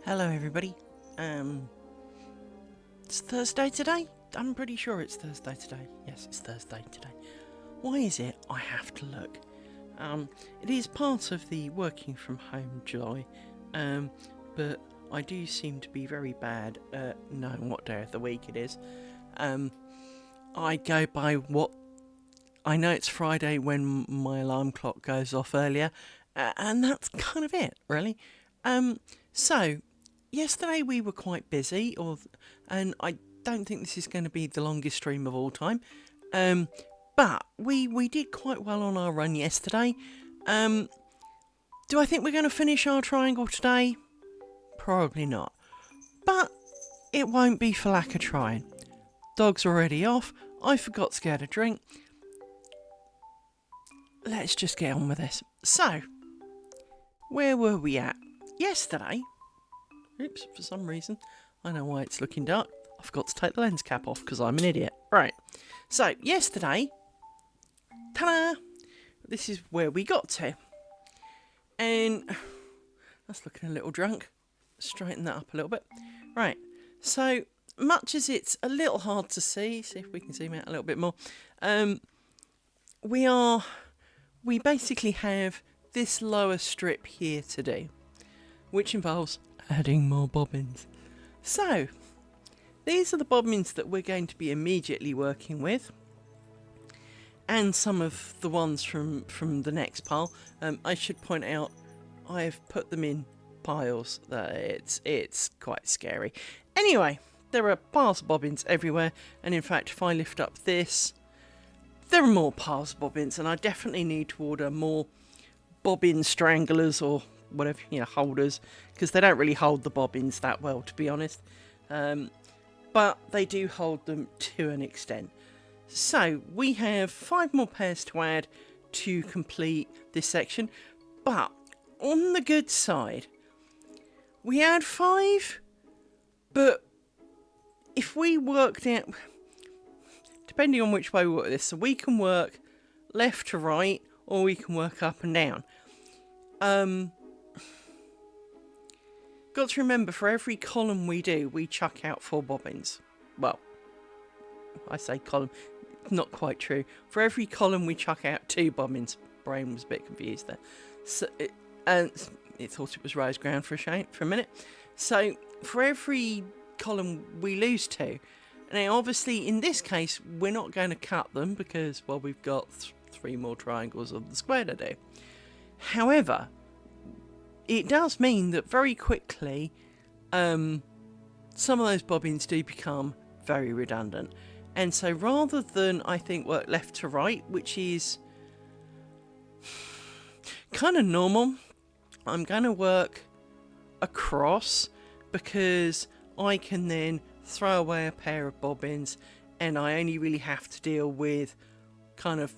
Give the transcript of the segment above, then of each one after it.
Hello everybody. It's Thursday today? I'm pretty sure it's Thursday today. Yes, it's Thursday today. Why is it? I have to look. It is part of the working from home joy, but I do seem to be very bad at knowing what day of the week it is. I go by what... I know it's Friday when my alarm clock goes off earlier, and that's kind of it, really. So, yesterday we were quite busy, and I don't think this is going to be the longest stream of all time. But we did quite well on our run yesterday. Do I think we're going to finish our triangle today? Probably not. But it won't be for lack of trying. Dog's already off. I forgot to get a drink. Let's just get on with this. So, where were we at? Yesterday... Oops, for some reason, I know why it's looking dark. I forgot to take the lens cap off because I'm an idiot. Right, so yesterday, ta-da! This is where we got to. And that's looking a little drunk. Straighten that up a little bit. Right, so much as it's a little hard to see if we can zoom out a little bit more, we basically have this lower strip here to do, which involves adding more bobbins. So, these are the bobbins that we're going to be immediately working with, and some of the ones from the next pile. I should point out, I've put them in piles. It's quite scary. Anyway, there are piles of bobbins everywhere, and in fact, if I lift up this, there are more piles of bobbins, and I definitely need to order more bobbin stranglers or whatever, holders, because they don't really hold the bobbins that well, to be honest. But they do hold them to an extent. So we have 5 more pairs to add to complete this section. But on the good side, we add 5, but if we worked out, depending on which way we work this, so we can work left to right, or we can work up and down. Got to remember, for every column we do, we chuck out 4 bobbins. Well, I say column, not quite true. For every column we chuck out 2 bobbins. Brain was a bit confused there. So it thought it was rose ground for a minute. So for every column we lose 2. Now obviously in this case we're not going to cut them because, well, we've got 3 more triangles of the square to do. However, it does mean that very quickly some of those bobbins do become very redundant. And so rather than, I think, work left to right, which is kind of normal, I'm going to work across, because I can then throw away a pair of bobbins and I only really have to deal with kind of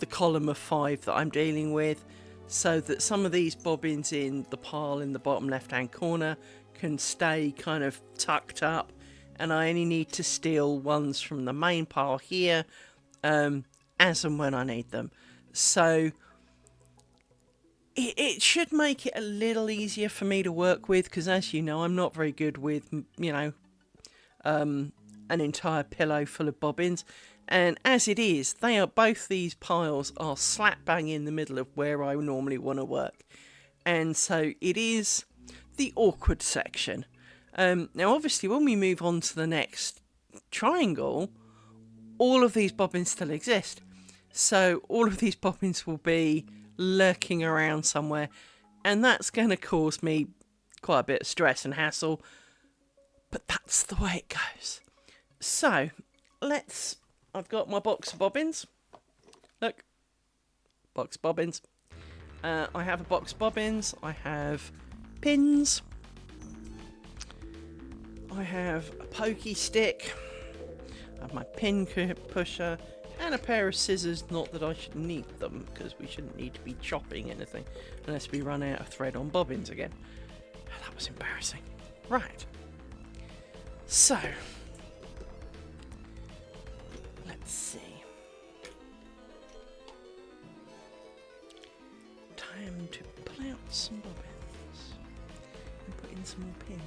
the column of 5 that I'm dealing with, so that some of these bobbins in the pile in the bottom left hand corner can stay kind of tucked up, and I only need to steal ones from the main pile here as and when I need them. So it should make it a little easier for me to work with, because as you know, I'm not very good with an entire pillow full of bobbins. And as it is, both these piles are slap bang in the middle of where I normally want to work. And so it is the awkward section. Now obviously when we move on to the next triangle, all of these bobbins still exist. So all of these bobbins will be lurking around somewhere, and that's going to cause me quite a bit of stress and hassle. But that's the way it goes. So I've got my box of bobbins. Look. Box of bobbins. I have a box of bobbins. I have pins. I have a pokey stick. I have my pin pusher. And a pair of scissors. Not that I should need them, because we shouldn't need to be chopping anything unless we run out of thread on bobbins again. That was embarrassing. Right. So... let's see. Time to pull out some bobbins and put getting some more pins.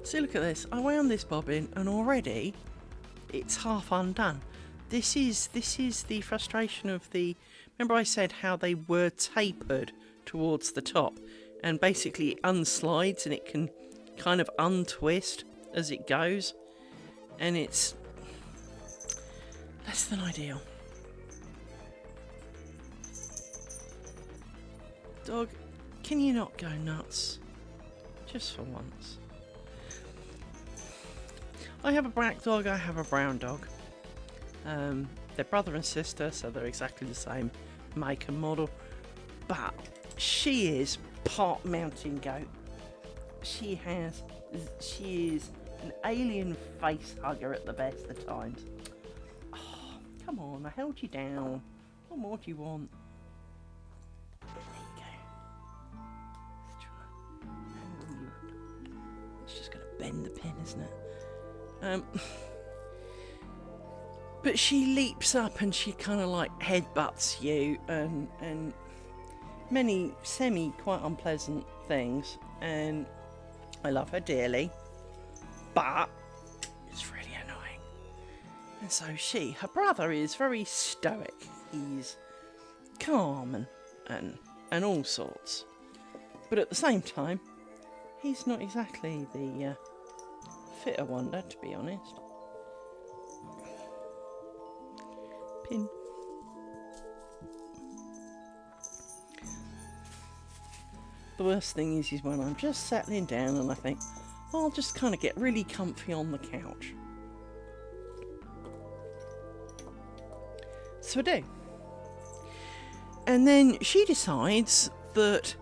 So look at this. I wound this bobbin and already it's half undone. This is the frustration of the... Remember I said how they were tapered towards the top, and basically it unslides and it can kind of untwist as it goes, and it's less than ideal. Dog, can you not go nuts? Just for once. I have a black dog, I have a brown dog. They're brother and sister, so they're exactly the same make and model. But she is part mountain goat. She is an alien face hugger at the best of times. Oh, come on, I held you down. What more do you want? There you go. Let's try. It's just going to bend the pin, isn't it? But she leaps up and she kind of like headbutts you and many quite unpleasant things, and I love her dearly, but it's really annoying. And so her brother is very stoic. He's calm and all sorts, but at the same time he's not exactly the fitter wonder, to be honest. Pin. The worst thing is when I'm just settling down and I think, I'll just kind of get really comfy on the couch. So I do. And then she decides that,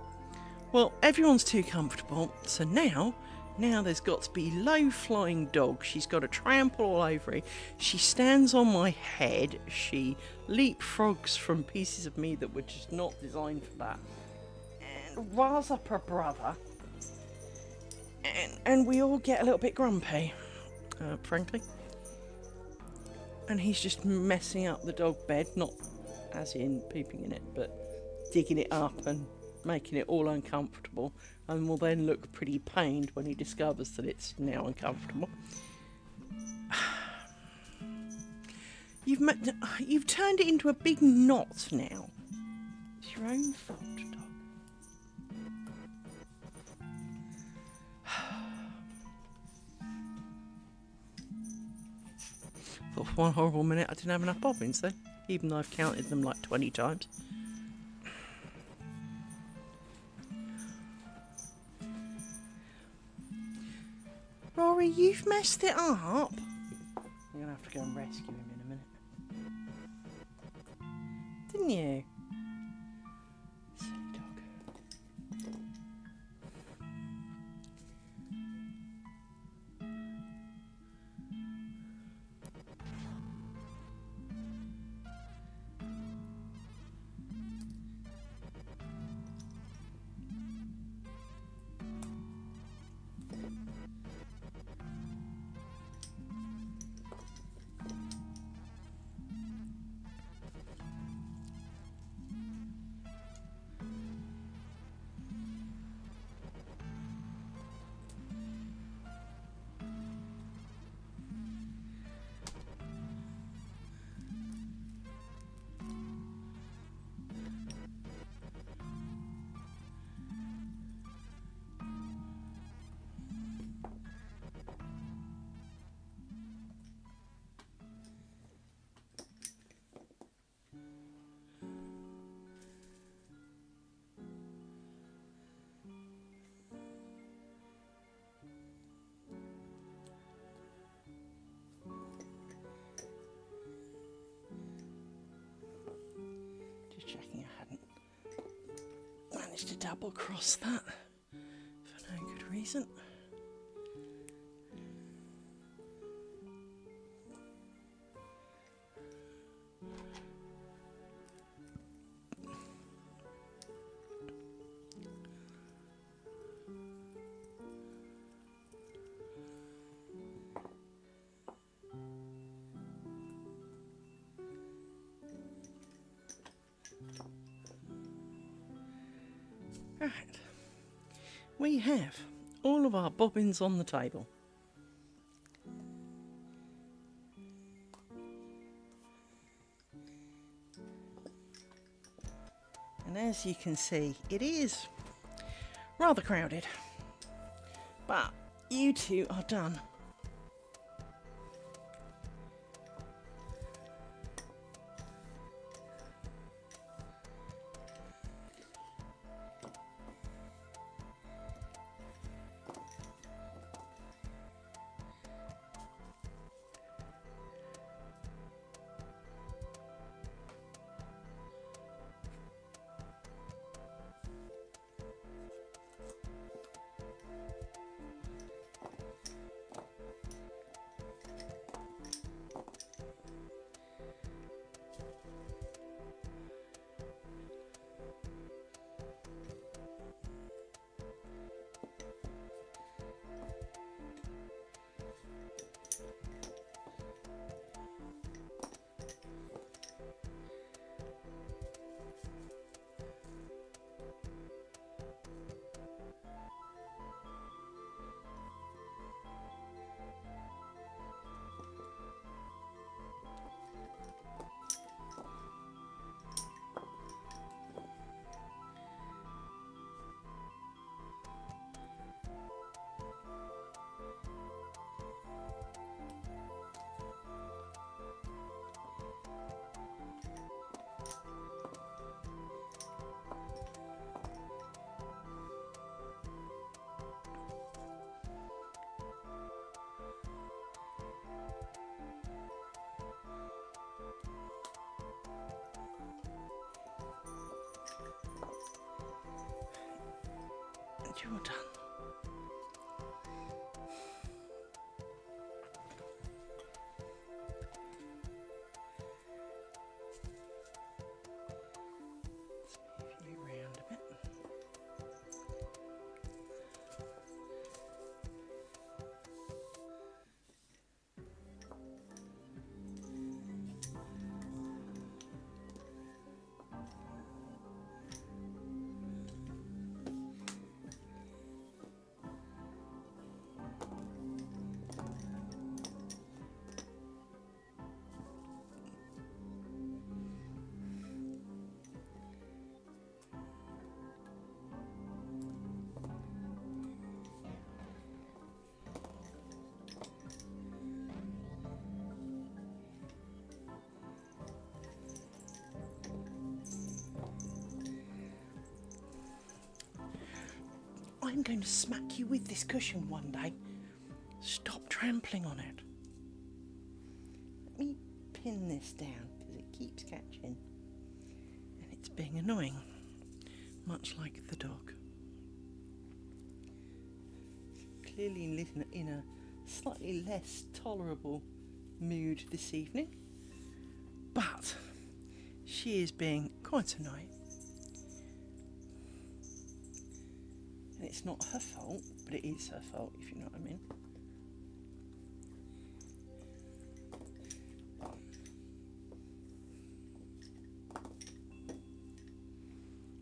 well, everyone's too comfortable, so now there's got to be low-flying dog. She's got to trample all over it. She stands on my head. She leapfrogs from pieces of me that were just not designed for that, and riles up her brother. And we all get a little bit grumpy, frankly. And he's just messing up the dog bed, not as in pooping in it, but digging it up and making it all uncomfortable, and will then look pretty pained when he discovers that it's now uncomfortable. You've turned it into a big knot now. It's your own fault, dog. Thought for one horrible minute I didn't have enough bobbins then, even though I've counted them like 20 times. Rory, you've messed it up. I'm going to have to go and rescue him in a minute. Didn't you? Silly dog. Checking I hadn't managed to double cross that for no good reason. Right. We have all of our bobbins on the table. And as you can see, it is rather crowded. But you two are done. And you're done. Let's move you around a bit. I'm going to smack you with this cushion one day. Stop trampling on it. Let me pin this down because it keeps catching. And it's being annoying, much like the dog. Clearly in a slightly less tolerable mood this evening. But she is being quite annoying. And it's not her fault, but it is her fault, if you know what I mean.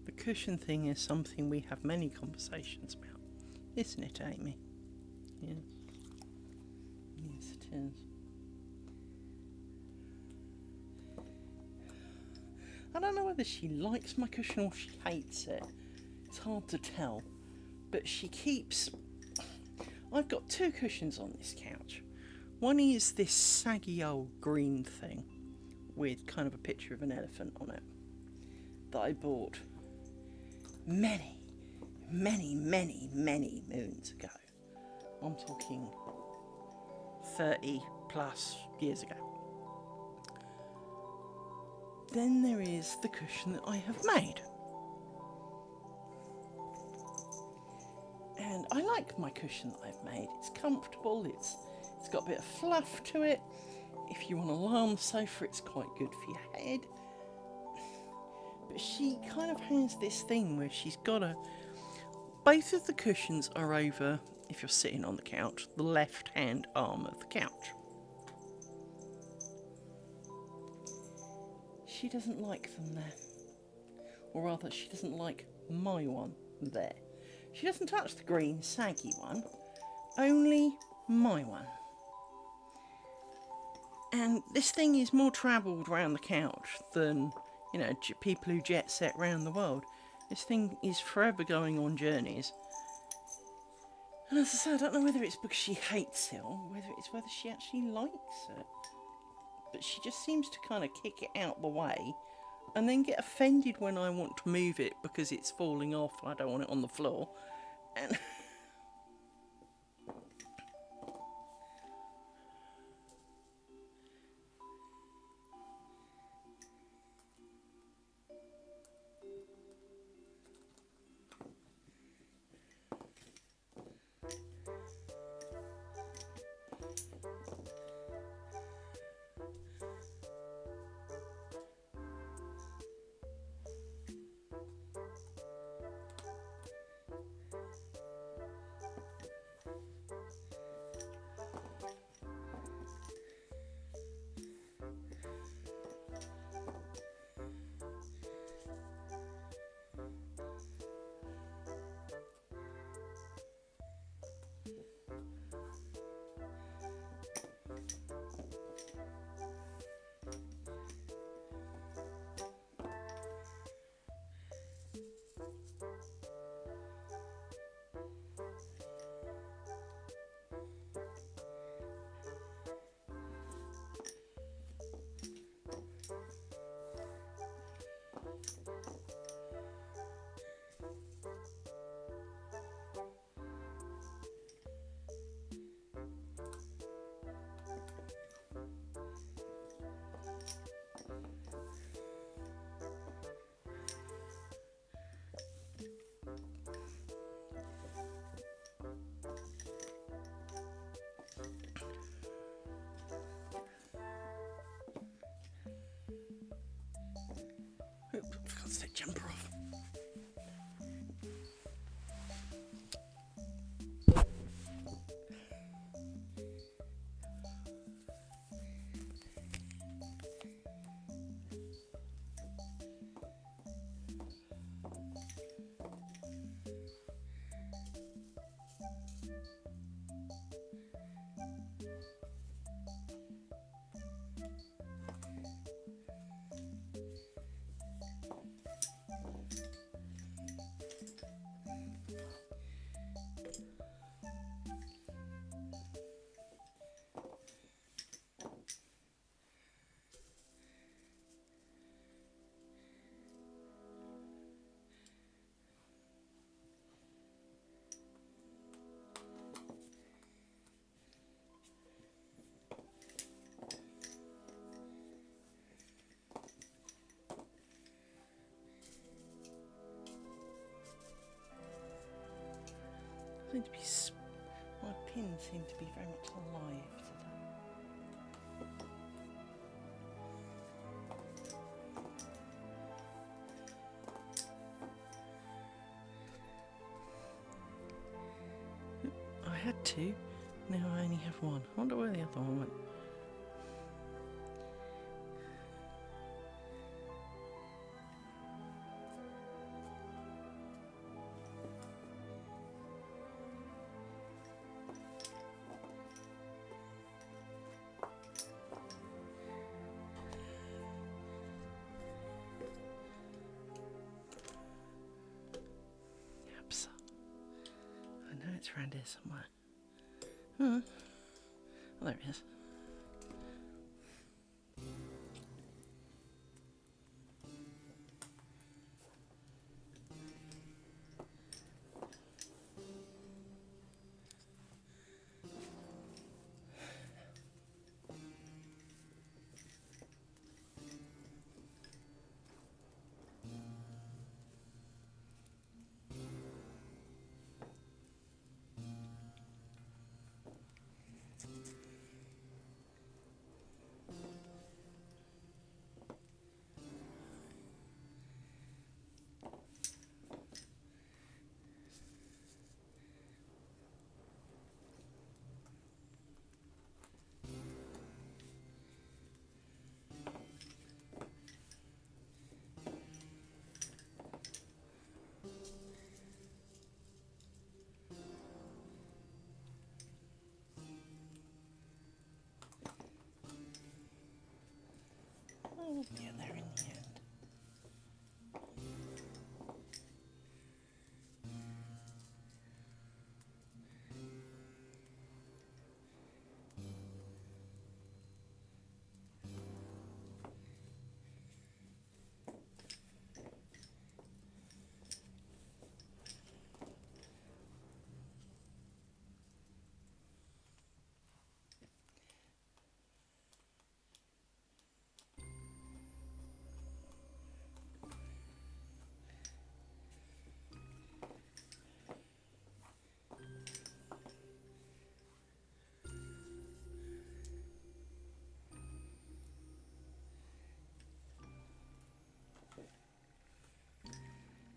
The cushion thing is something we have many conversations about, isn't it, Amy? Yes. Yes, it is. I don't know whether she likes my cushion or she hates it. It's hard to tell. But she keeps... I've got two cushions on this couch. One is this saggy old green thing with kind of a picture of an elephant on it that I bought many moons ago. I'm talking 30 plus years ago. Then there is the cushion that I have made. And I like my cushion that I've made. It's comfortable, it's got a bit of fluff to it. If you want to lie on the sofa, it's quite good for your head. But she kind of has this thing where she's got both of the cushions are over, if you're sitting on the couch, the left-hand arm of the couch. She doesn't like them there. Or rather, she doesn't like my one there. She doesn't touch the green saggy one, only my one. And this thing is more travelled round the couch than, you know, people who jet set round the world. This thing is forever going on journeys. And as I say, I don't know whether it's because she hates it or whether she actually likes it. But she just seems to kind of kick it out the way and then get offended when I want to move it because it's falling off and I don't want it on the floor. And for God's sake, jumper off. My pins seem to be very much alive today. I had two, now I only have one. I wonder where the other one went. I know it's around here somewhere. Oh, there it is. We'll get there in the end.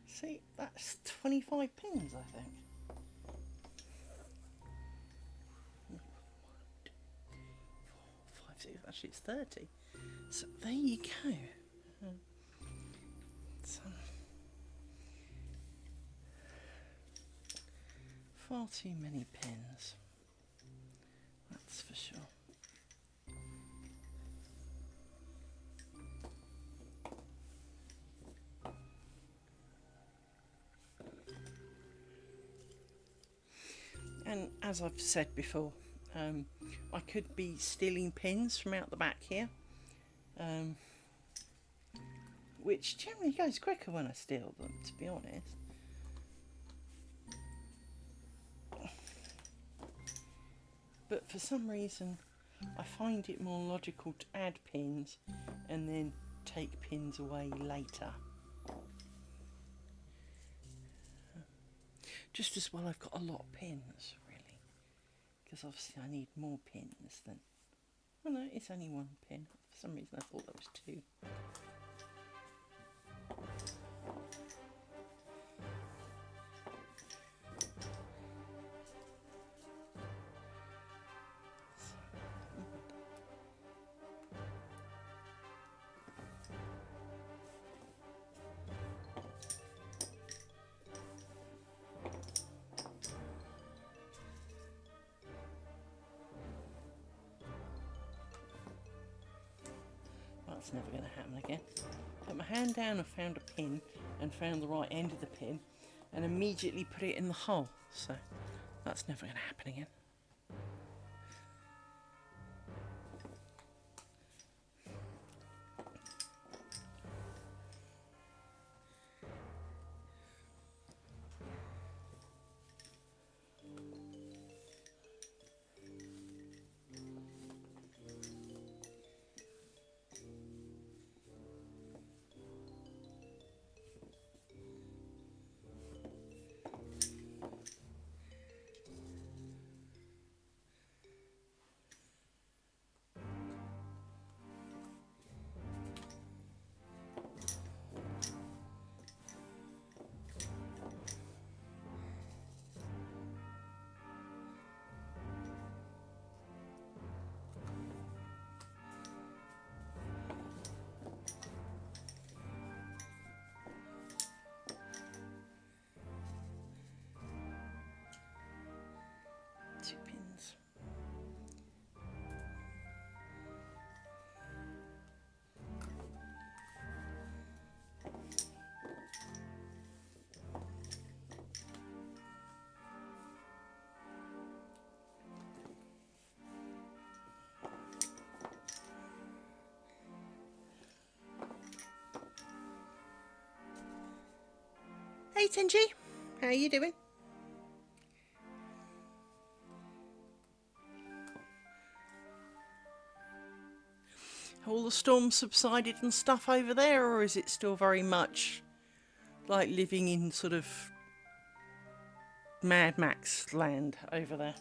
See, that's 25 pins, I think. 1, 2, 4, 5, 6. Actually, it's 30. So there you go. So, far too many pins. That's for sure. And as I've said before, I could be stealing pins from out the back here, which generally goes quicker when I steal them, to be honest. But for some reason, I find it more logical to add pins and then take pins away later. Just as well I've got a lot of pins, really, because obviously I need more pins than... Oh no, it's only 1 pin. For some reason I thought that was 2. That's never going to happen again. Put my hand down and found a pin and found the right end of the pin and immediately put it in the hole. So that's never going to happen again. Hey Tingy, how are you doing? Have all the storms subsided and stuff over there, or is it still very much like living in sort of Mad Max land over there?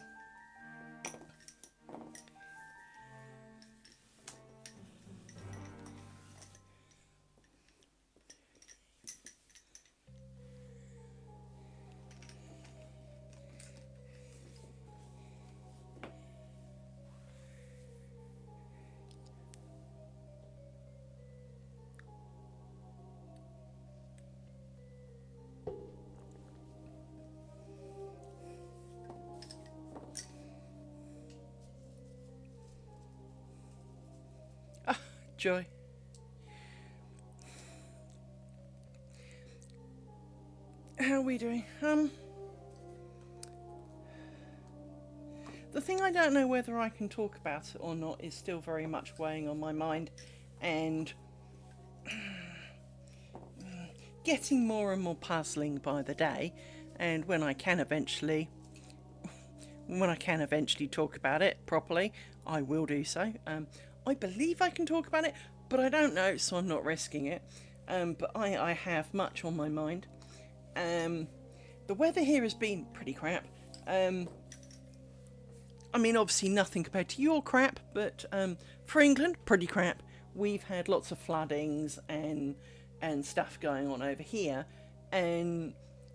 Ah, joy. How are we doing? The thing I don't know whether I can talk about it or not is still very much weighing on my mind, and getting more and more puzzling by the day. And when I can eventually talk about it properly, I will do so. I believe I can talk about it, but I don't know, so I'm not risking it. But I have much on my mind. The weather here has been pretty crap. I mean, obviously nothing compared to your crap, but for England, pretty crap. We've had lots of floodings and stuff going on over here, and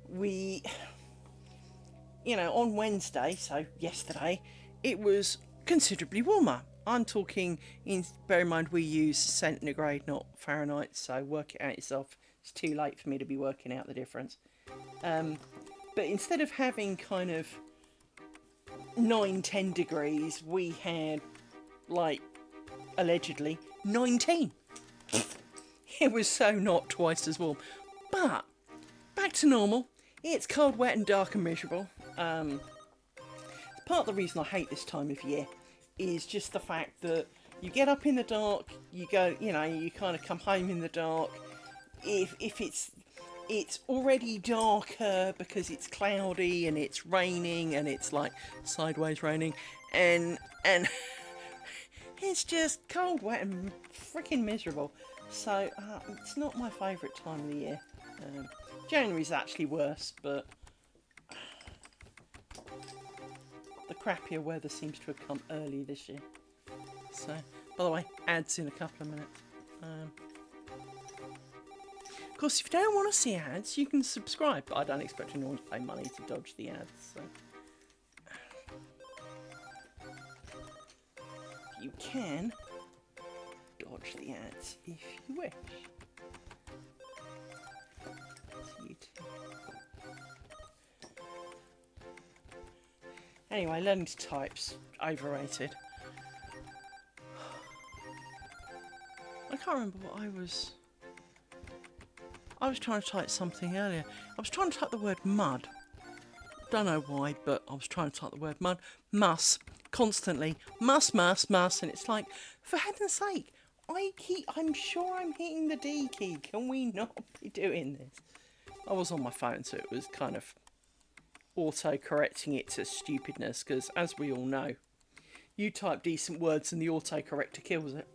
we, on Wednesday, so yesterday, it was considerably warmer. I'm talking, bear in mind we use centigrade, not Fahrenheit, so work it out yourself. It's too late for me to be working out the difference. But instead of having kind of 9-10 degrees, we had, like, allegedly 19. It was so not twice as warm. But back to normal. It's cold, wet and dark and miserable. Part of the reason I hate this time of year is just the fact that you get up in the dark, you go, you kind of come home in the dark. If it's already darker because it's cloudy and it's raining and it's like sideways raining, and it's just cold, wet and freaking miserable. So it's not my favourite time of the year. January's actually worse, but the crappier weather seems to have come early this year. So, by the way, ads in a couple of minutes. Of course, if you don't want to see ads, you can subscribe, but I don't expect anyone to pay money to dodge the ads. So. You can dodge the ads if you wish. Anyway, learning to type's overrated. I can't remember what I was trying to type something earlier. I was trying to type the word mud. Don't know why, but I was trying to type the word mud. Muss. Constantly. Muss, and it's like, for heaven's sake, I'm sure I'm hitting the D key. Can we not be doing this? I was on my phone, so it was kind of auto-correcting it to stupidness, because as we all know, you type decent words and the auto-corrector kills it.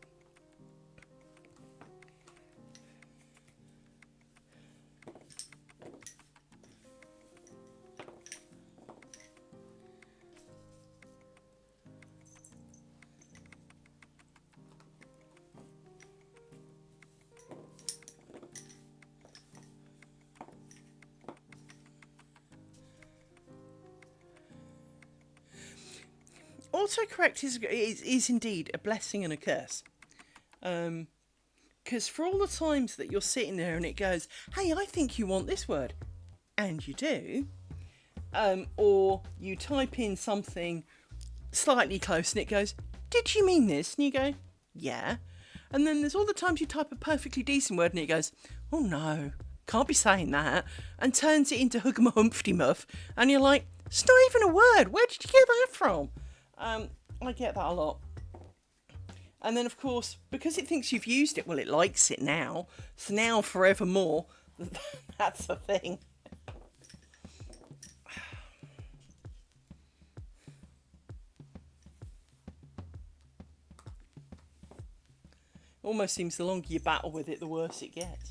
Autocorrect is indeed a blessing and a curse. Because for all the times that you're sitting there and it goes, hey, I think you want this word, and you do, or you type in something slightly close and it goes, did you mean this? And you go, yeah. And then there's all the times you type a perfectly decent word and it goes, oh no, can't be saying that, and turns it into hoogama-humpty-muff, and you're like, it's not even a word, where did you get that from? I get that a lot. And then, of course, because it thinks you've used it, well, it likes it now. So now, forevermore, that's the thing. Almost seems the longer you battle with it, the worse it gets.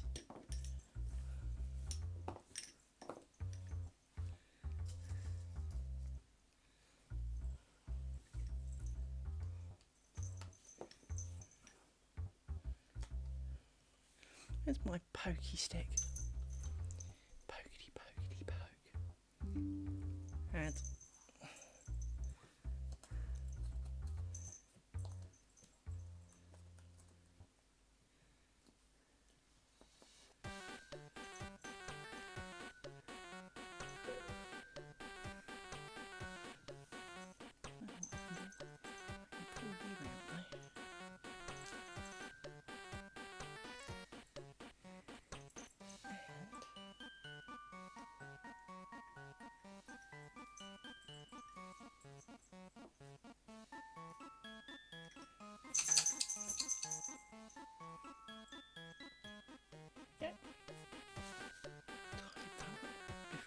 Where's my pokey stick? Pokety, pokety, poke. And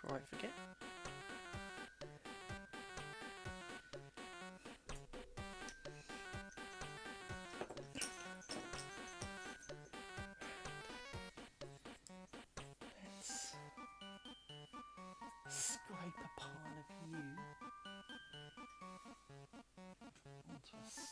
before I forget. Let's scrape a pile of you onto a stick.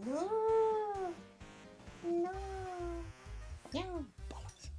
No, no, no. Bollocks.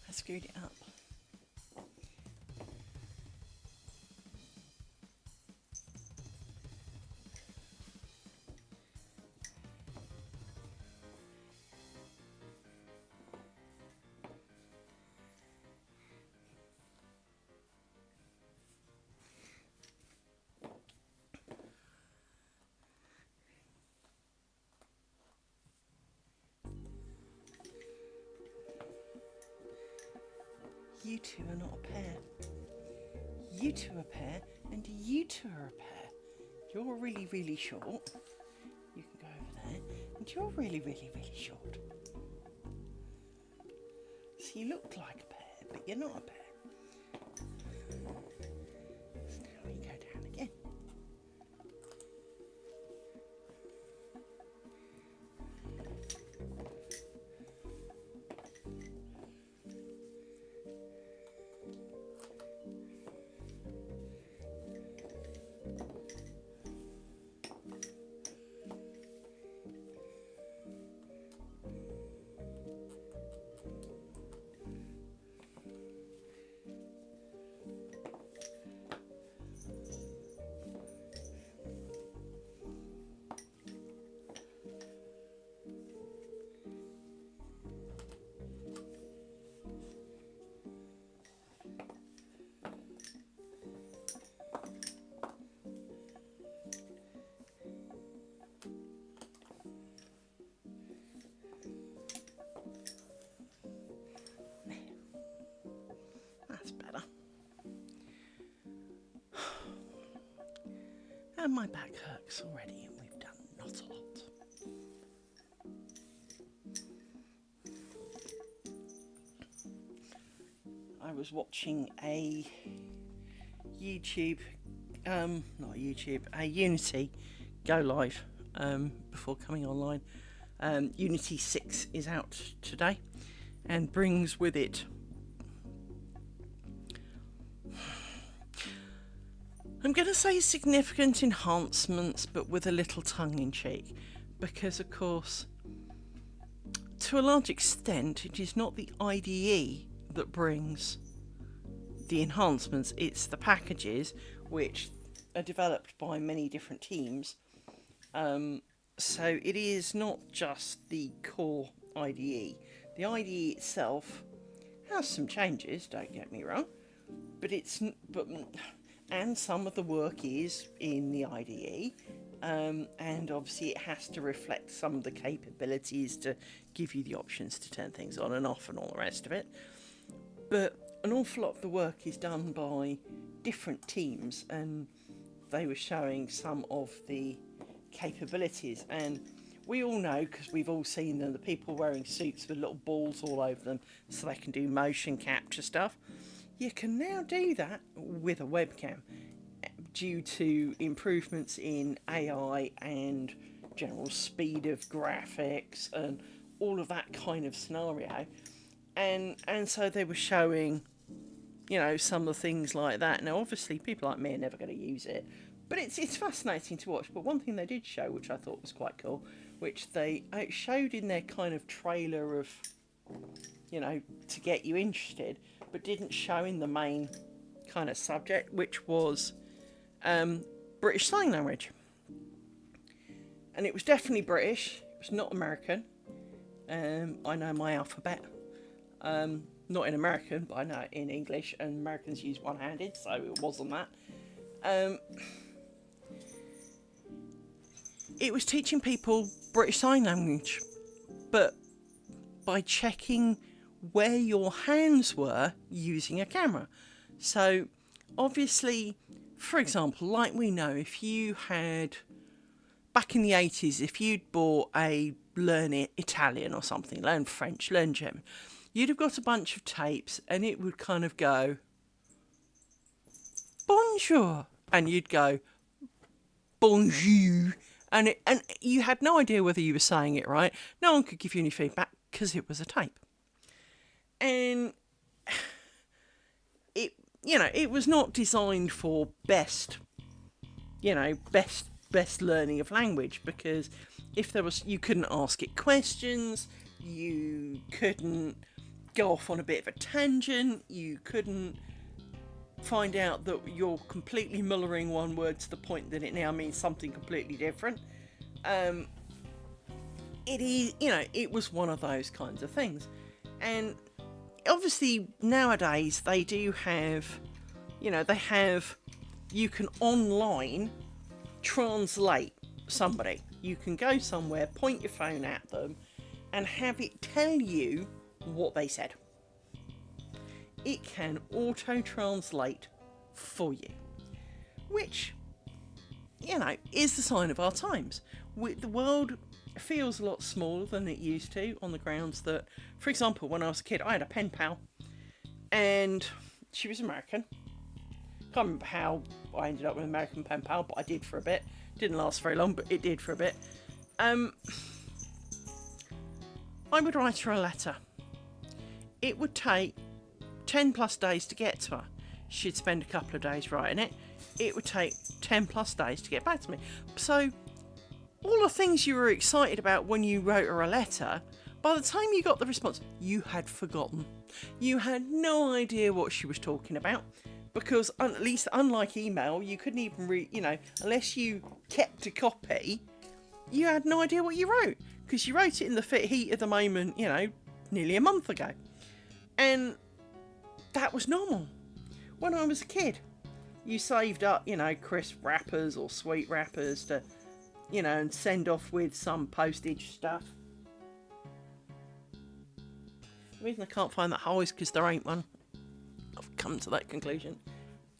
I screwed it up. You two are not a pair. You two are a pair, and you two are a pair. You're really, really short. You can go over there. And you're really, really, really short. So you look like a pair, but you're not a pair. So now you go down again. And my back hurts already, and we've done not a lot. I was watching a YouTube, not YouTube, a Unity go live before coming online. Unity 6 is out today and brings with it I'm going to say significant enhancements, but with a little tongue-in-cheek, because of course to a large extent it is not the IDE that brings the enhancements, it's the packages which are developed by many different teams. So it is not just the core IDE. The IDE itself has some changes, don't get me wrong, and some of the work is in the IDE, and obviously it has to reflect some of the capabilities to give you the options to turn things on and off and all the rest of it. But an awful lot of the work is done by different teams, and they were showing some of the capabilities, and we all know, because we've all seen them, the people wearing suits with little balls all over them so they can do motion capture stuff. You can now do that with a webcam due to improvements in AI and general speed of graphics and all of that kind of scenario. And so they were showing, some of the things like that. Now, obviously, people like me are never going to use it, but it's fascinating to watch. But one thing they did show, which I thought was quite cool, which they showed in their kind of trailer of, to get you interested, but didn't show in the main kind of subject, which was British Sign Language. And it was definitely British, it was not American. I know my alphabet. Not in American, but I know it in English, and Americans use one-handed, so it wasn't that. It was teaching people British Sign Language, but by checking where your hands were using a camera. So obviously, for example, like we know, if you had, back in the 80s, if you'd bought learn Italian or something, learn French, learn German, you'd have got a bunch of tapes and it would kind of go, bonjour, and you'd go, bonjour, and you had no idea whether you were saying it right. No one could give you any feedback because it was a tape. And it was not designed for best learning of language, because if there was, you couldn't ask it questions, you couldn't go off on a bit of a tangent, you couldn't find out that you're completely mullering one word to the point that it now means something completely different. It was one of those kinds of things. And obviously nowadays they do have, you can online translate somebody. You can go somewhere, point your phone at them, and have it tell you what they said. It can auto-translate for you, which, is the sign of our times. The world feels a lot smaller than it used to, on the grounds that, for example, when I was a kid, I had a pen pal, and she was American. Can't remember how I ended up with an American pen pal, but I did for a bit. Didn't last very long, but it did for a bit. I would write her a letter. It would take 10 plus days to get to her. She'd spend a couple of days writing it. It would take 10 plus days to get back to me. So all the things you were excited about when you wrote her a letter, by the time you got the response, you had forgotten. You had no idea what she was talking about, because at least unlike email, you couldn't even read, unless you kept a copy, you had no idea what you wrote, because you wrote it in the heat of the moment, nearly a month ago. And that was normal. When I was a kid, you saved up, crisp wrappers or sweet wrappers to, and send off with some postage stuff. The reason I can't find that hole is because there ain't one. I've come to that conclusion.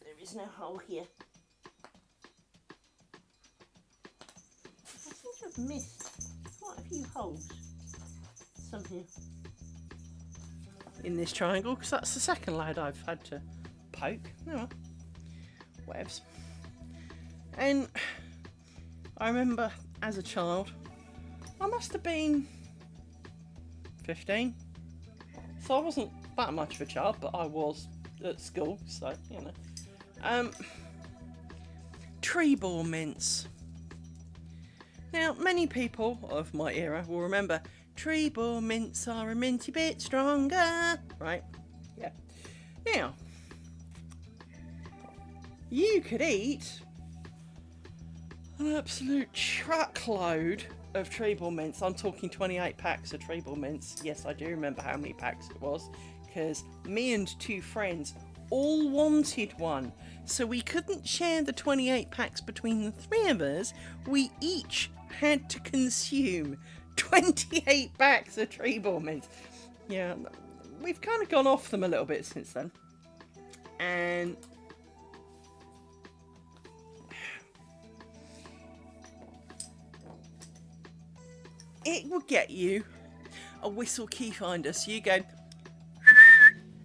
There is no hole here. have missed quite a few holes somehow in this triangle, because that's the second load I've had to poke. Oh well, whatevs. And I remember as a child, I must have been 15, so I wasn't that much of a child, but I was at school, so you know. Tree ball mints. Now, many people of my era will remember tree ball mints are a minty bit stronger, right? Yeah. Now, you could eat an absolute truckload of tree ball mints. I'm talking 28 packs of tree ball mints. Yes, I do remember how many packs it was, because me and two friends all wanted one. So we couldn't share the 28 packs between the three of us. We each had to consume 28 packs of tree ball mints. Yeah, we've kind of gone off them a little bit since then. And it would get you a whistle key finder. So you go,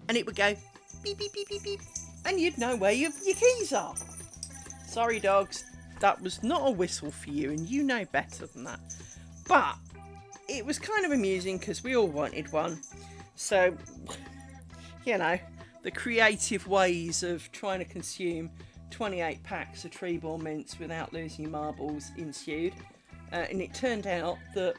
and it would go beep, beep, beep, beep, beep. And you'd know where your keys are. Sorry, dogs. That was not a whistle for you, and you know better than that. But it was kind of amusing because we all wanted one. So, you know, the creative ways of trying to consume 28 packs of tree ball mints without losing your marbles ensued. And it turned out that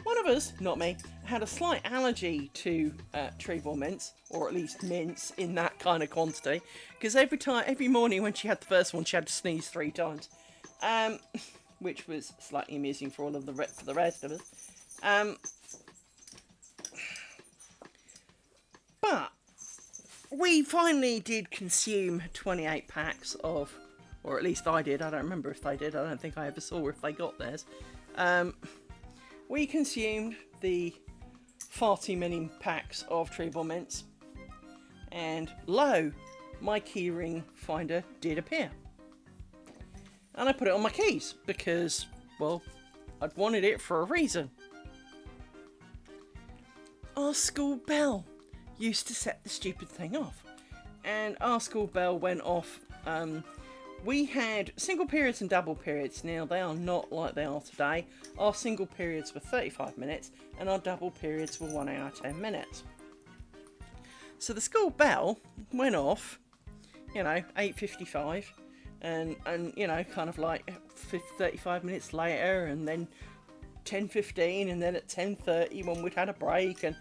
one of us, not me, had a slight allergy to tree ball mints, or at least mints in that kind of quantity. Because every morning when she had the first one, she had to sneeze 3 times. Which was slightly amusing for the rest of us. But we finally did consume 28 packs of, or at least I did. I don't remember if they did. I don't think I ever saw if they got theirs. We consumed the 40 mini packs of tree ball mints, and lo, my keyring finder did appear. And I put it on my keys because, well, I'd wanted it for a reason. Our school bell used to set the stupid thing off. And our school bell went off. We had single periods and double periods. Now, they are not like they are today. Our single periods were 35 minutes and our double periods were 1 hour 10 minutes. So the school bell went off, 8:55. And you know, kind of like 35 minutes later, and then 10:15, and then at 10:30 when we'd had a break, and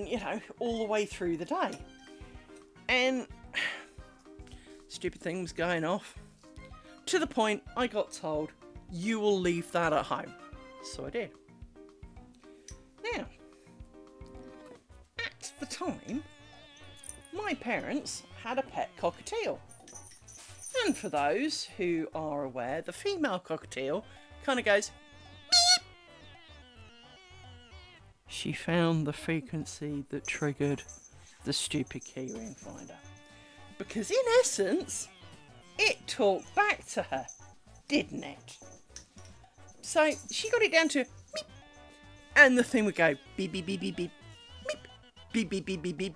you know, all the way through the day. And stupid thing was going off to the point I got told, you will leave that at home. So I did. Now, at the time, my parents had a pet cockatiel. And for those who are aware, the female cockatiel kind of goes beep. She found the frequency that triggered the stupid keyring finder. Because in essence, it talked back to her, didn't it? So she got it down to beep, and the thing would go beep, beep, beep, beep, beep, beep, beep, beep, beep, beep, beep,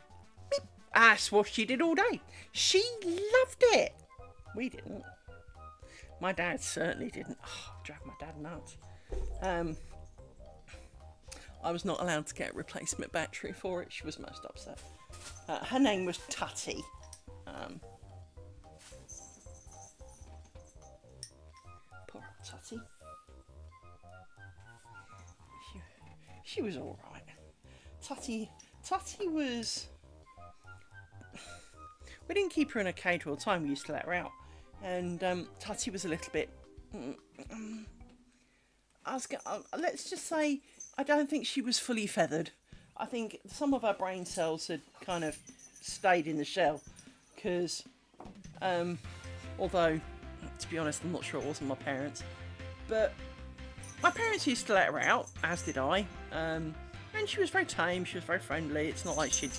beep. That's what she did all day. She loved it. We didn't. My dad certainly didn't. Oh, drove my dad nuts. I was not allowed to get a replacement battery for it. She was most upset. Her name was Tutty. Poor old Tutty. She was all right. Tutty was. We didn't keep her in a cage all the time. We used to let her out. And Tutty was a little bit. Let's just say, I don't think she was fully feathered. I think some of her brain cells had kind of stayed in the shell. Because, although, to be honest, I'm not sure it wasn't my parents. But my parents used to let her out, as did I. And she was very tame. She was very friendly. It's not like she'd,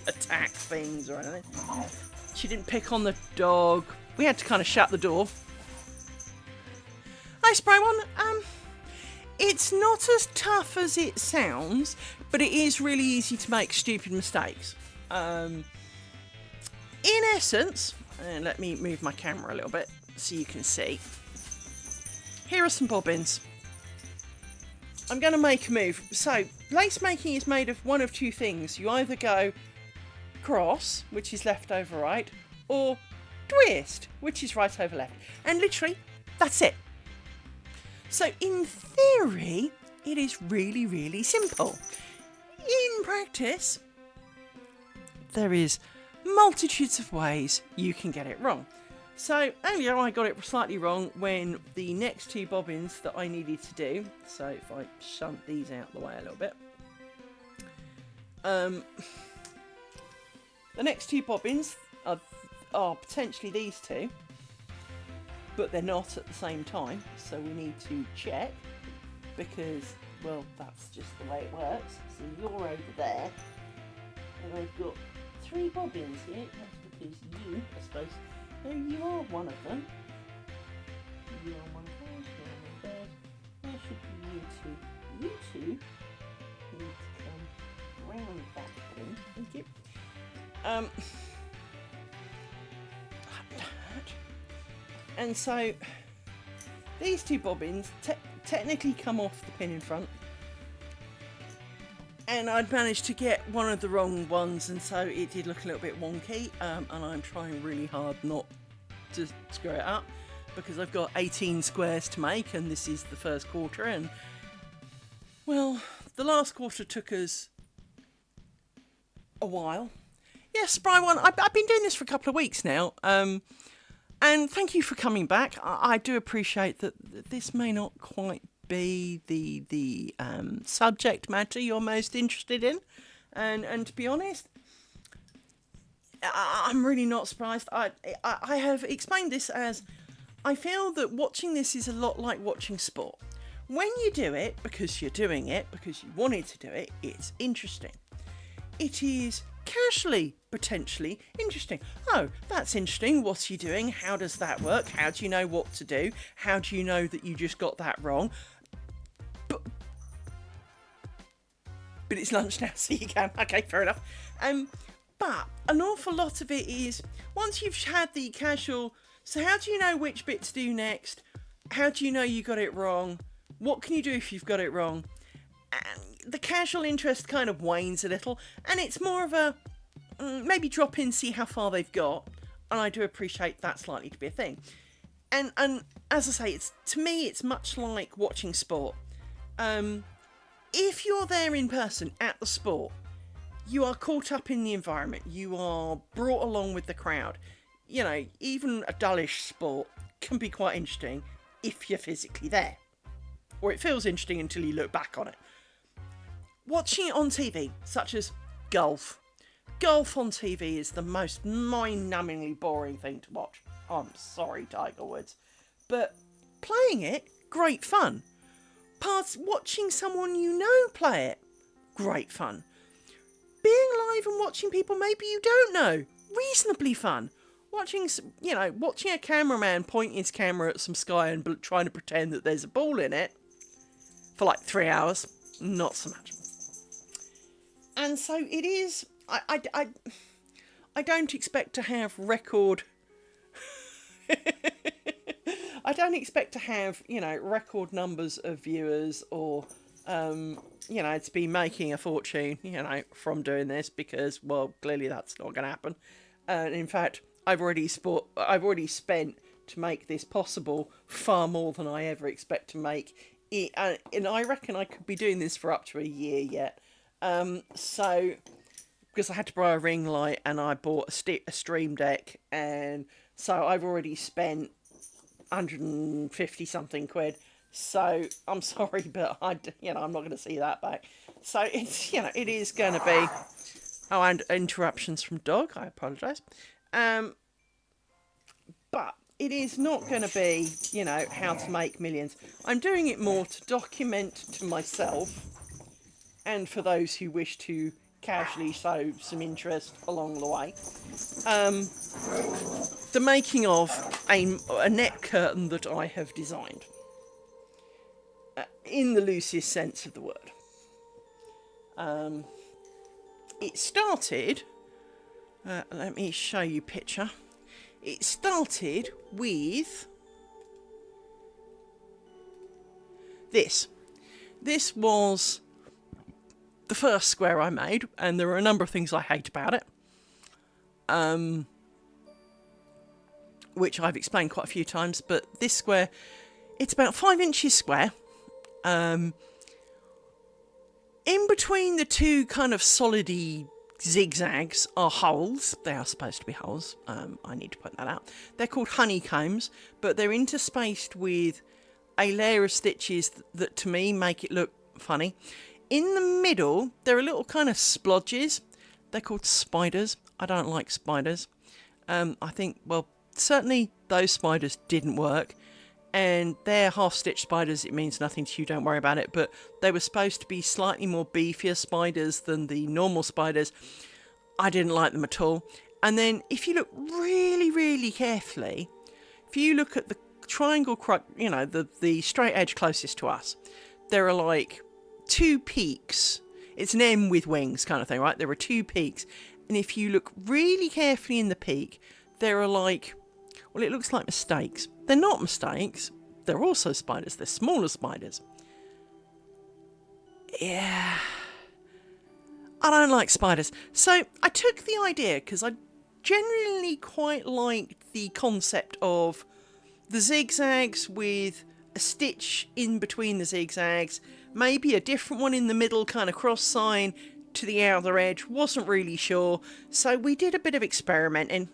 attack things or anything. She didn't pick on the dog. We had to kind of shut the door. Hi, Spray One. It's not as tough as it sounds, but it is really easy to make stupid mistakes. In essence, and let me move my camera a little bit so you can see. Here are some bobbins. I'm going to make a move. So, lace making is made of one of two things. You either go cross, which is left over right, or twist, which is right over left. And literally, that's it. So, in theory, it is really, really simple. In practice, there is multitudes of ways you can get it wrong. So earlier I got it slightly wrong when the next two bobbins that I needed to do, so if I shunt these out the way a little bit, the next two bobbins are potentially these two, but they're not at the same time, so we need to check, because, well, that's just the way it works. So you're over there, and I've got three bobbins here. That's because you, I suppose, no, you are one of them. You are one of those, you're one of those. There should be you two. You two need to come round that thing. Thank you. Like that. And so, these two bobbins technically come off the pin in front. And I'd managed to get one of the wrong ones, and so it did look a little bit wonky, and I'm trying really hard not to screw it up, because I've got 18 squares to make, and this is the first quarter, and, well, the last quarter took us a while. Yes, Spry One, I've been doing this for a couple of weeks now, and thank you for coming back. I do appreciate that this may not quite be the subject matter you're most interested in, and to be honest, I'm really not surprised. I have explained this as I feel that watching this is a lot like watching sport. When you do it because you're doing it because you wanted to do it, it's interesting. It is casually potentially interesting. Oh, that's interesting. What's he doing? How does that work? How do you know what to do? How do you know that you just got that wrong? But it's lunch now, so you can. Okay, fair enough. But an awful lot of it is, once you've had the casual, so how do you know which bit to do next? How do you know you got it wrong? What can you do if you've got it wrong? And the casual interest kind of wanes a little, and it's more of a, maybe drop in, see how far they've got, and I do appreciate that's likely to be a thing. And as I say, to me, it's much like watching sport. If you're there in person at the sport, you are caught up in the environment. You are brought along with the crowd. You know, even a dullish sport can be quite interesting if you're physically there. Or it feels interesting until you look back on it. Watching it on TV, such as golf. Golf on TV is the most mind-numbingly boring thing to watch. I'm sorry, Tiger Woods. But playing it, great fun. Watching someone you know play it, great fun. Being live and watching people maybe you don't know, reasonably fun. Watching a cameraman point his camera at some sky and trying to pretend that there's a ball in it for like 3 hours, not so much. And so it is. I don't expect to have record. I don't expect to have, record numbers of viewers or, to be making a fortune, from doing this because, well, clearly that's not going to happen. And in fact, I've already spent to make this possible far more than I ever expect to make it. And I reckon I could be doing this for up to a year yet. So, because I had to buy a ring light and I bought a stream deck, and so I've already spent 150 something quid, so I'm sorry, but I'm not going to see that back. So it's, it is going to be, and interruptions from dog, I apologise. But it is not going to be, how to make millions. I'm doing it more to document to myself, and for those who wish to casually show some interest along the way. The making of a net curtain that I have designed. in the loosest sense of the word. It started, let me show you a picture. It started with this. This was the first square I made, and there are a number of things I hate about it. Which I've explained quite a few times, but this square, it's about 5 inches square. In between the two kind of solidy zigzags are holes. They are supposed to be holes. I need to point that out. They're called honeycombs, but they're interspaced with a layer of stitches that to me make it look funny. In the middle, there are little kind of splodges. They're called spiders. I don't like spiders. I think, well, certainly those spiders didn't work. And they're half-stitch spiders. It means nothing to you, don't worry about it. But they were supposed to be slightly more beefier spiders than the normal spiders. I didn't like them at all. And then if you look really, really carefully, if you look at the triangle, the straight edge closest to us, there are like 2 peaks. It's an M with wings kind of thing, right? There are 2 peaks. And if you look really carefully in the peak, there are like, well, it looks like mistakes. They're not mistakes. They're also spiders. They're smaller spiders. Yeah. I don't like spiders. So I took the idea, because I generally quite liked the concept of the zigzags with a stitch in between the zigzags, maybe a different one in the middle, kind of cross sign to the outer edge. Wasn't really sure. So we did a bit of experimenting.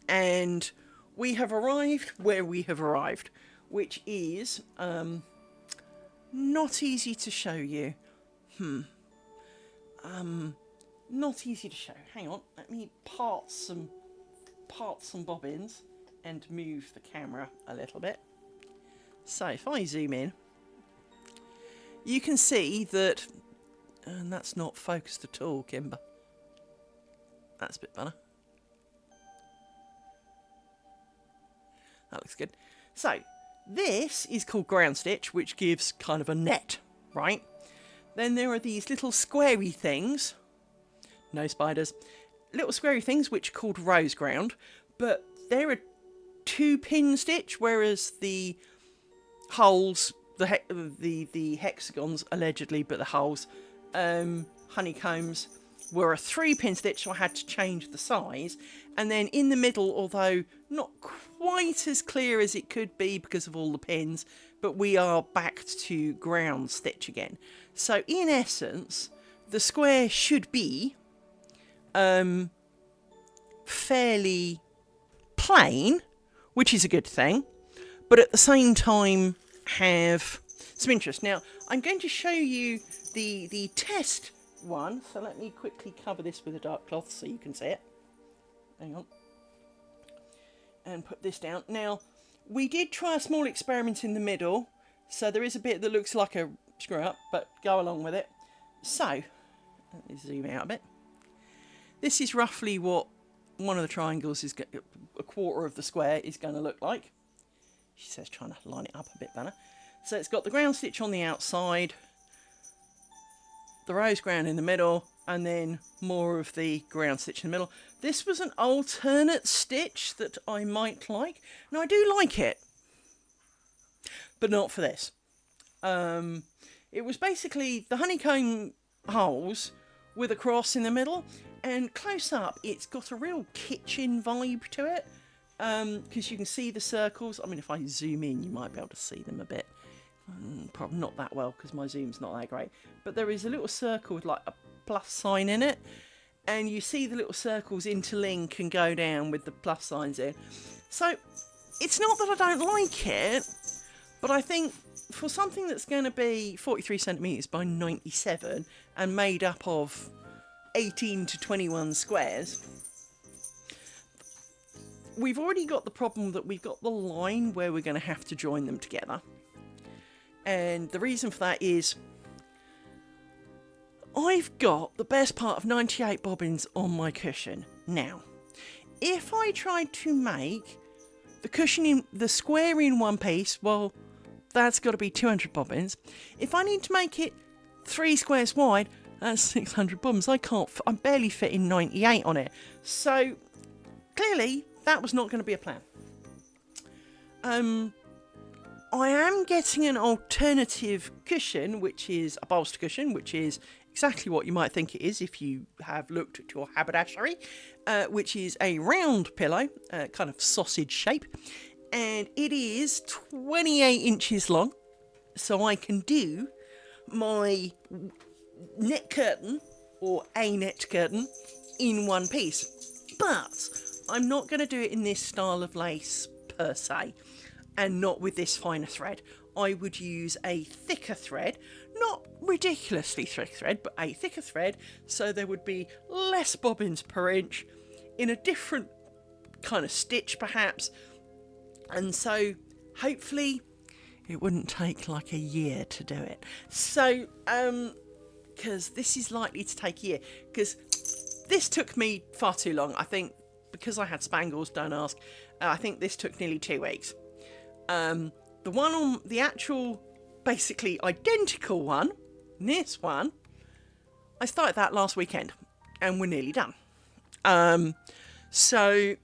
And we have arrived where we have arrived, which is not easy to show you. Not easy to show. Hang on, let me part some bobbins and move the camera a little bit. So if I zoom in, you can see that, and that's not focused at all, Kimber. That's a bit better. That looks good. So, this is called ground stitch, which gives kind of a net, right? Then there are these little squarey things, no spiders, little squarey things which are called rose ground, but they're a 2-pin stitch, whereas the holes, the hexagons allegedly, but the holes, honeycombs, were a 3-pin stitch, so I had to change the size. And then in the middle, although not quite as clear as it could be because of all the pins, but we are back to ground stitch again. So in essence, the square should be fairly plain, which is a good thing, but at the same time have some interest. Now, I'm going to show you the test one, so let me quickly cover this with a dark cloth so you can see it. Hang on. And put this down. Now, we did try a small experiment in the middle, so there is a bit that looks like a screw up, but go along with it. So, let me zoom out a bit. This is roughly what one of the triangles is, a quarter of the square is going to look like. She says trying to line it up a bit better. So it's got the ground stitch on the outside, the rose ground in the middle, and then more of the ground stitch in the middle. This was an alternate stitch that I might like. Now, I do like it, but not for this. It was basically the honeycomb holes with a cross in the middle, and close up, it's got a real kitchen vibe to it, because you can see the circles. I mean, if I zoom in, you might be able to see them a bit. Probably not that well because my zoom's not that great, but there is a little circle with like a plus sign in it, and you see the little circles interlink and go down with the plus signs in. So it's not that I don't like it, but I think for something that's going to be 43 centimetres by 97 and made up of 18 to 21 squares, we've already got the problem that we've got the line where we're going to have to join them together. And the reason for that is I've got the best part of 98 bobbins on my cushion. Now, if I tried to make the cushion in the square in one piece, well, that's got to be 200 bobbins. If I need to make it 3 squares wide, that's 600 bobbins. I'm barely fitting 98 on it. So clearly that was not going to be a plan. I am getting an alternative cushion, which is a bolster cushion, which is exactly what you might think it is if you have looked at your haberdashery, which is a round pillow, kind of sausage shape, and it is 28 inches long, so I can do my net curtain, or a net curtain, in one piece. But I'm not going to do it in this style of lace per se, and not with this finer thread. I would use a thicker thread, not ridiculously thick thread, but a thicker thread, so there would be less bobbins per inch, in a different kind of stitch perhaps, and so hopefully it wouldn't take like a year to do it. So, because this is likely to take a year, because this took me far too long. I think because I had spangles, don't ask, I think this took nearly 2 weeks. The one on the actual, basically identical one, this one, I started that last weekend, and we're nearly done. So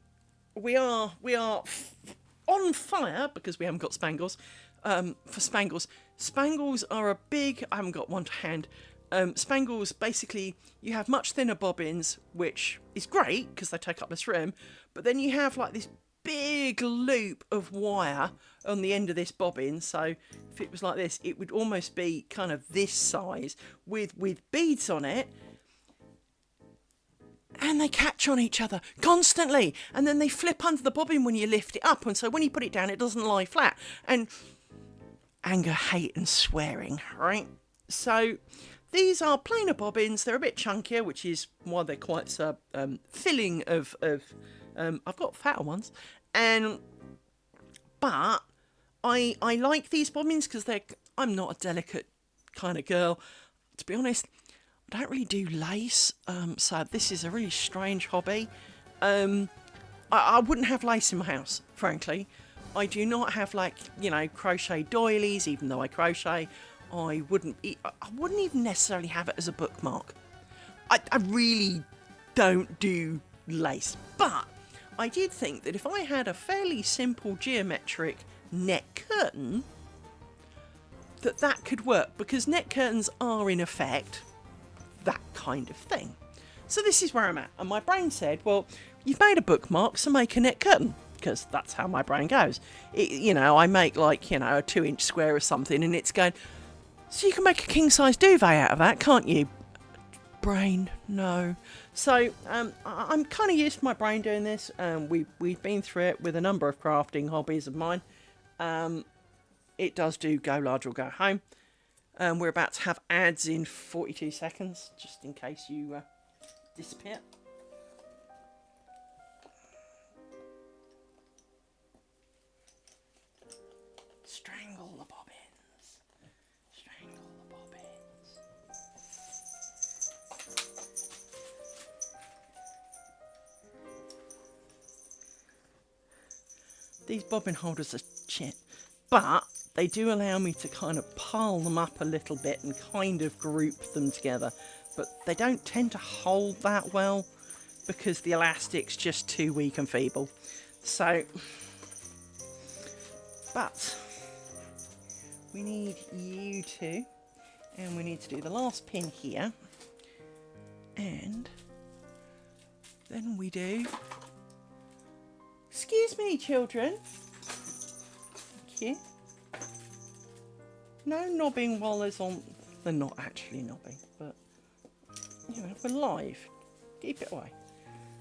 we are on fire because we haven't got spangles. For spangles, spangles are a big. I haven't got one to hand. Spangles, basically, you have much thinner bobbins, which is great because they take up less room. But then you have like this big loop of wire on the end of this bobbin, so if it was like this, it would almost be kind of this size with beads on it, and they catch on each other constantly, and then they flip under the bobbin when you lift it up, and so when you put it down it doesn't lie flat, and anger, hate and swearing, right? So these are plainer bobbins. They're a bit chunkier, which is why they're quite filling of I've got fatter ones, but I like these bobbins because I'm not a delicate kind of girl. To be honest, I don't really do lace, so this is a really strange hobby. I wouldn't have lace in my house, frankly. I do not have crochet doilies, even though I crochet. I wouldn't even necessarily have it as a bookmark. I really don't do lace, but I did think that if I had a fairly simple geometric net curtain, that could work, because net curtains are in effect that kind of thing. So this is where I'm at, and my brain said, well, you've made a bookmark, so make a net curtain, because that's how my brain goes. I make a 2-inch square or something, and it's going, so you can make a king-size duvet out of that, can't you? Brain, no. So I'm kind of used to my brain doing this. We've been through it with a number of crafting hobbies of mine. It does do go large or go home. We're about to have ads in 42 seconds, just in case you disappear. Strangle the bobbins. Strangle the bobbins. These bobbin holders are shit, but they do allow me to kind of pile them up a little bit and kind of group them together, but they don't tend to hold that well because the elastic's just too weak and feeble. So, but we need you two, and we need to do the last pin here, and then we do. Excuse me, children. Thank you. No knobbing while there's on. They're not actually knobbing, but we're live. Keep it away.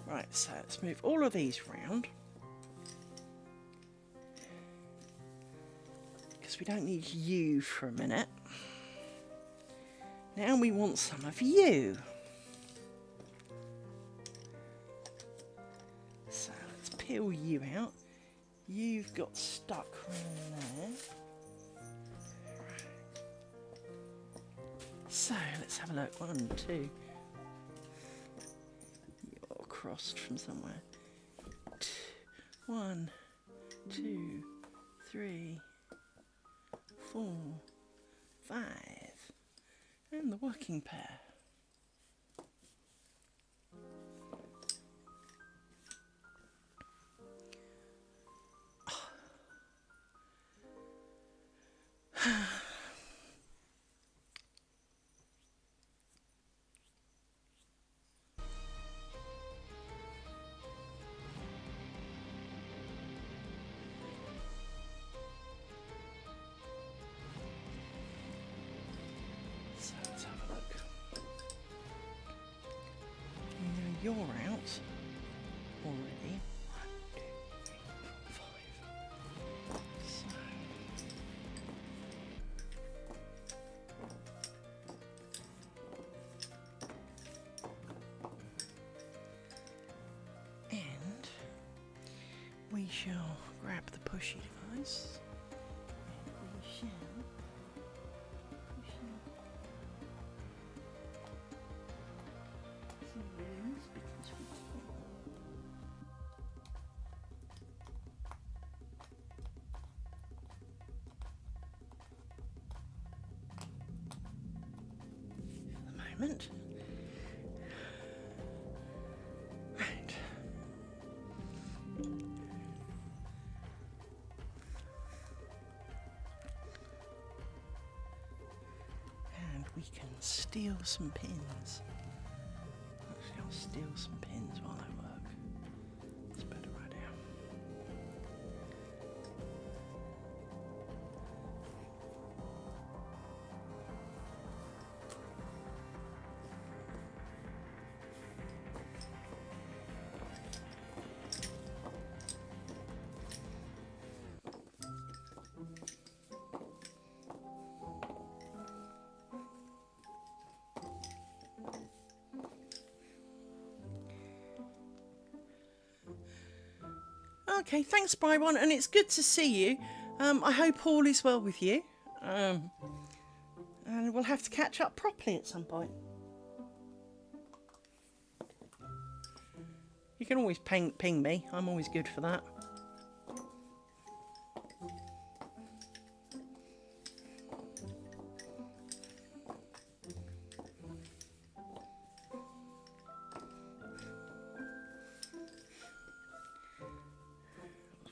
Right, so let's move all of these round, because we don't need you for a minute. Now we want some of you. So let's peel you out. You've got stuck around there. So let's have a look. 1, 2. You're crossed from somewhere. 1, 2, 3, 4, 5, and the working pair. So let's have a look. You're out already. 1, 2, 3, 4, 5. So. And we shall grab the pushy device. And we shall push some rooms because we can. For the moment. Right. And we can steal some pins. Actually, I'll steal some pins while I work. It's a better idea. Okay, thanks, Byron, and it's good to see you. I hope all is well with you. And we'll have to catch up properly at some point. You can always ping me. I'm always good for that.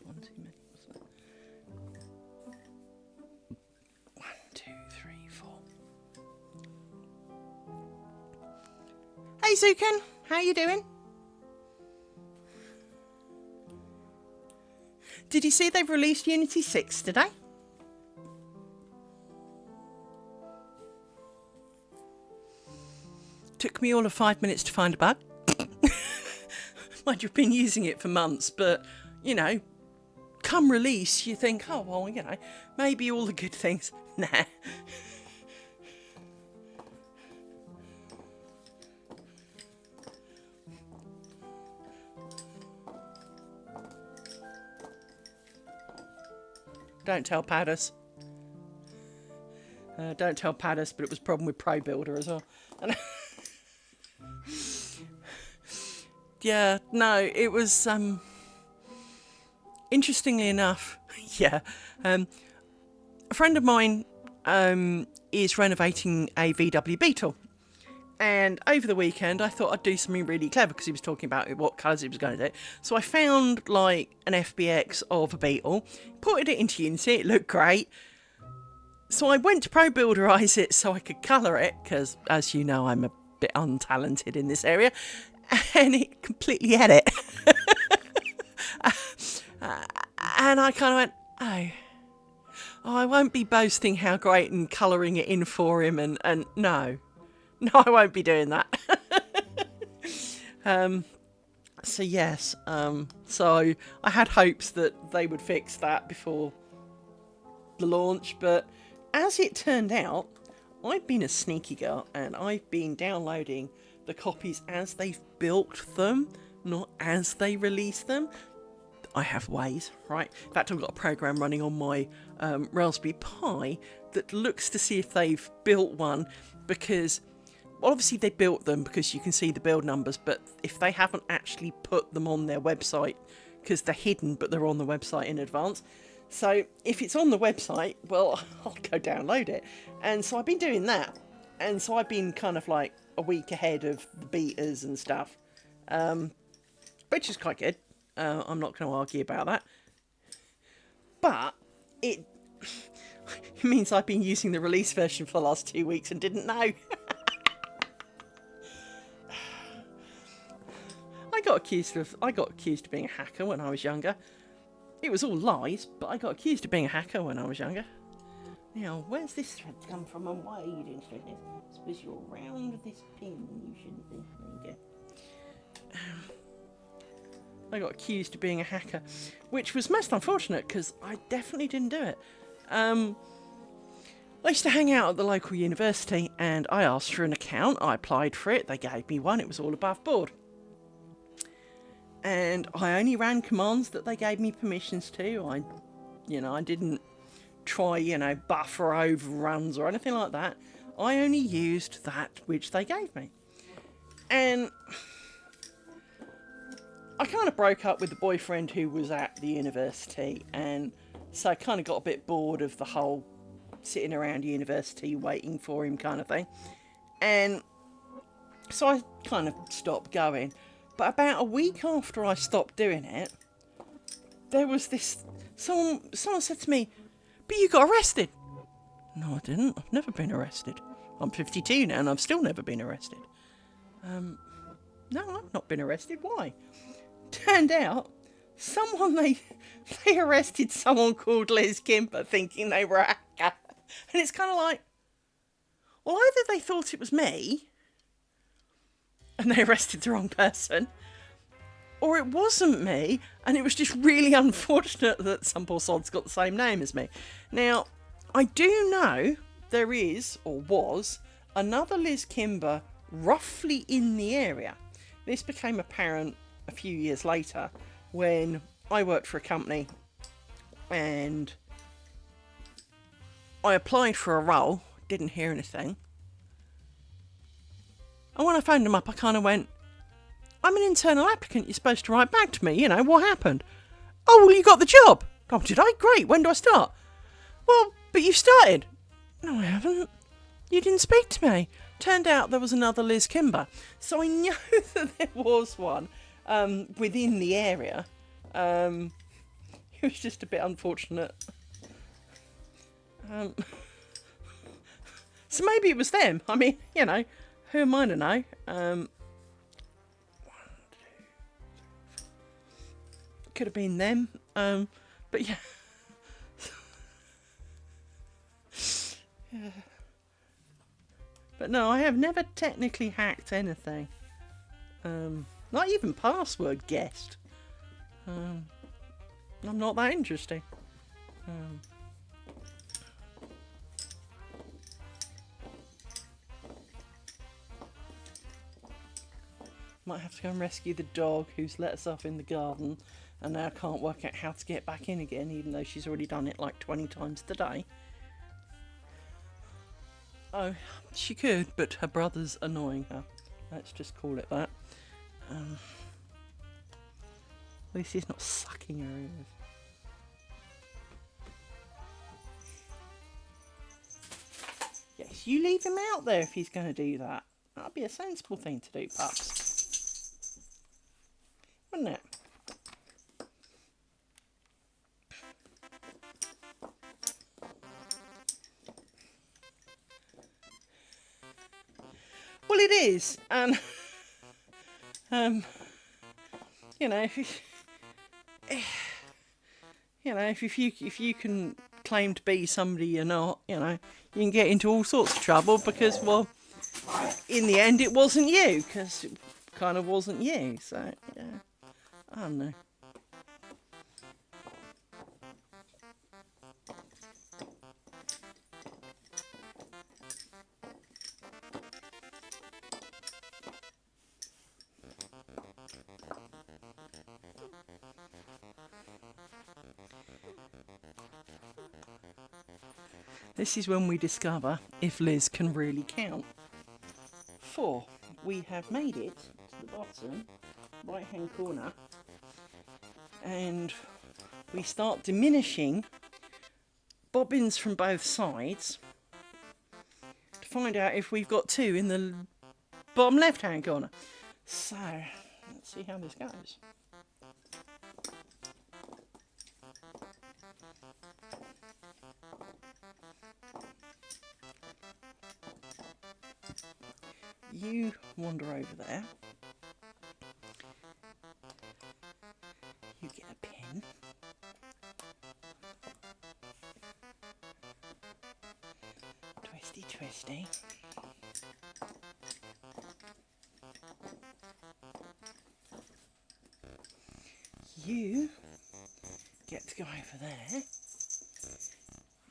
One too many, wasn't it? 1, 2, 3, 4. Hey, Zukin, how you doing? Did you see they've released Unity 6 today? Took me all of 5 minutes to find a bug. Mind you've been using it for months, but, you know, come release, you think, oh, well, you know, maybe all the good things. Nah. Don't tell Paddis. Don't tell Paddis, but it was a problem with Pro Builder as well. Yeah, no, it was, interestingly enough, yeah, a friend of mine is renovating a VW Beetle. And over the weekend, I thought I'd do something really clever because he was talking about what colours he was going to do. So I found like an FBX of a Beetle, put it into Unity, it looked great. So I went to Pro Builderize it so I could colour it because, as you know, I'm a bit untalented in this area. And it completely had it. And I kind of went, oh, I won't be boasting how great and colouring it in for him. And no, I won't be doing that. So yes, so I had hopes that they would fix that before the launch. But as it turned out, I've been a sneaky girl and I've been downloading the copies as they've built them, not as they release them. I have ways, right? In fact, I've got a program running on my Raspberry Pi that looks to see if they've built one, because well, obviously they built them because you can see the build numbers, but if they haven't actually put them on their website because they're hidden but they're on the website in advance, So if it's on the website, well, I'll go download it. And so I've been doing that. And so I've been kind of like a week ahead of the betas and stuff, which is quite good. I'm not going to argue about that. But it means I've been using the release version for the last 2 weeks and didn't know. I got accused of being a hacker when I was younger. It was all lies, but I got accused of being a hacker when I was younger. Now, where's this thread come from and why are you doing thread this? I suppose you're around this pin, you shouldn't be. There you go. I got accused of being a hacker, which was most unfortunate because I definitely didn't do it. I used to hang out at the local university and I asked for an account. I applied for it. They gave me one. It was all above board. And I only ran commands that they gave me permissions to. I didn't try, buffer overruns or anything like that. I only used that which they gave me. And I kind of broke up with the boyfriend who was at the university, and so I kind of got a bit bored of the whole sitting around university waiting for him kind of thing. And so I kind of stopped going. But about a week after I stopped doing it, there was this... Someone said to me, "But you got arrested." No, I didn't. I've never been arrested. I'm 52 now and I've still never been arrested. No, I've not been arrested. Why? Turned out, they arrested someone called Liz Kimber thinking they were a hacker. And it's kind of like, well, either they thought it was me and they arrested the wrong person, or it wasn't me and it was just really unfortunate that some poor sod's got the same name as me. Now, I do know there is, or was, another Liz Kimber roughly in the area. This became apparent a few years later when I worked for a company and I applied for a role, didn't hear anything. And when I phoned them up, I kind of went, "I'm an internal applicant, you're supposed to write back to me, what happened?" "Oh, well, you got the job." "Oh, did I? Great, when do I start?" "Well, but you started." "No, I haven't. You didn't speak to me." Turned out there was another Liz Kimber. So I know that there was one within the area. It was just a bit unfortunate. So maybe it was them. I mean, who am I to know? 1, 2, 3. Could have been them. But yeah. Yeah. But no, I have never technically hacked anything. Not even password guessed. I'm not that interesting. Might have to go and rescue the dog who's let us off in the garden and now can't work out how to get back in again, even though she's already done it like 20 times today. Oh, she could, but her brother's annoying her. Let's just call it that. At least he's not sucking her ears. Yes, you leave him out there if he's going to do that. That'd be a sensible thing to do, Pups. Wouldn't it? Well, it is, and if you can claim to be somebody you're not, you can get into all sorts of trouble because, well, in the end, it wasn't you, because it kind of wasn't you. So yeah, I don't know. This is when we discover if Liz can really count. 4. We have made it to the bottom right hand corner and we start diminishing bobbins from both sides to find out if we've got 2 in the bottom left hand corner. So let's see how this goes. You wander over there. You get a pin. Twisty, twisty. You get to go over there.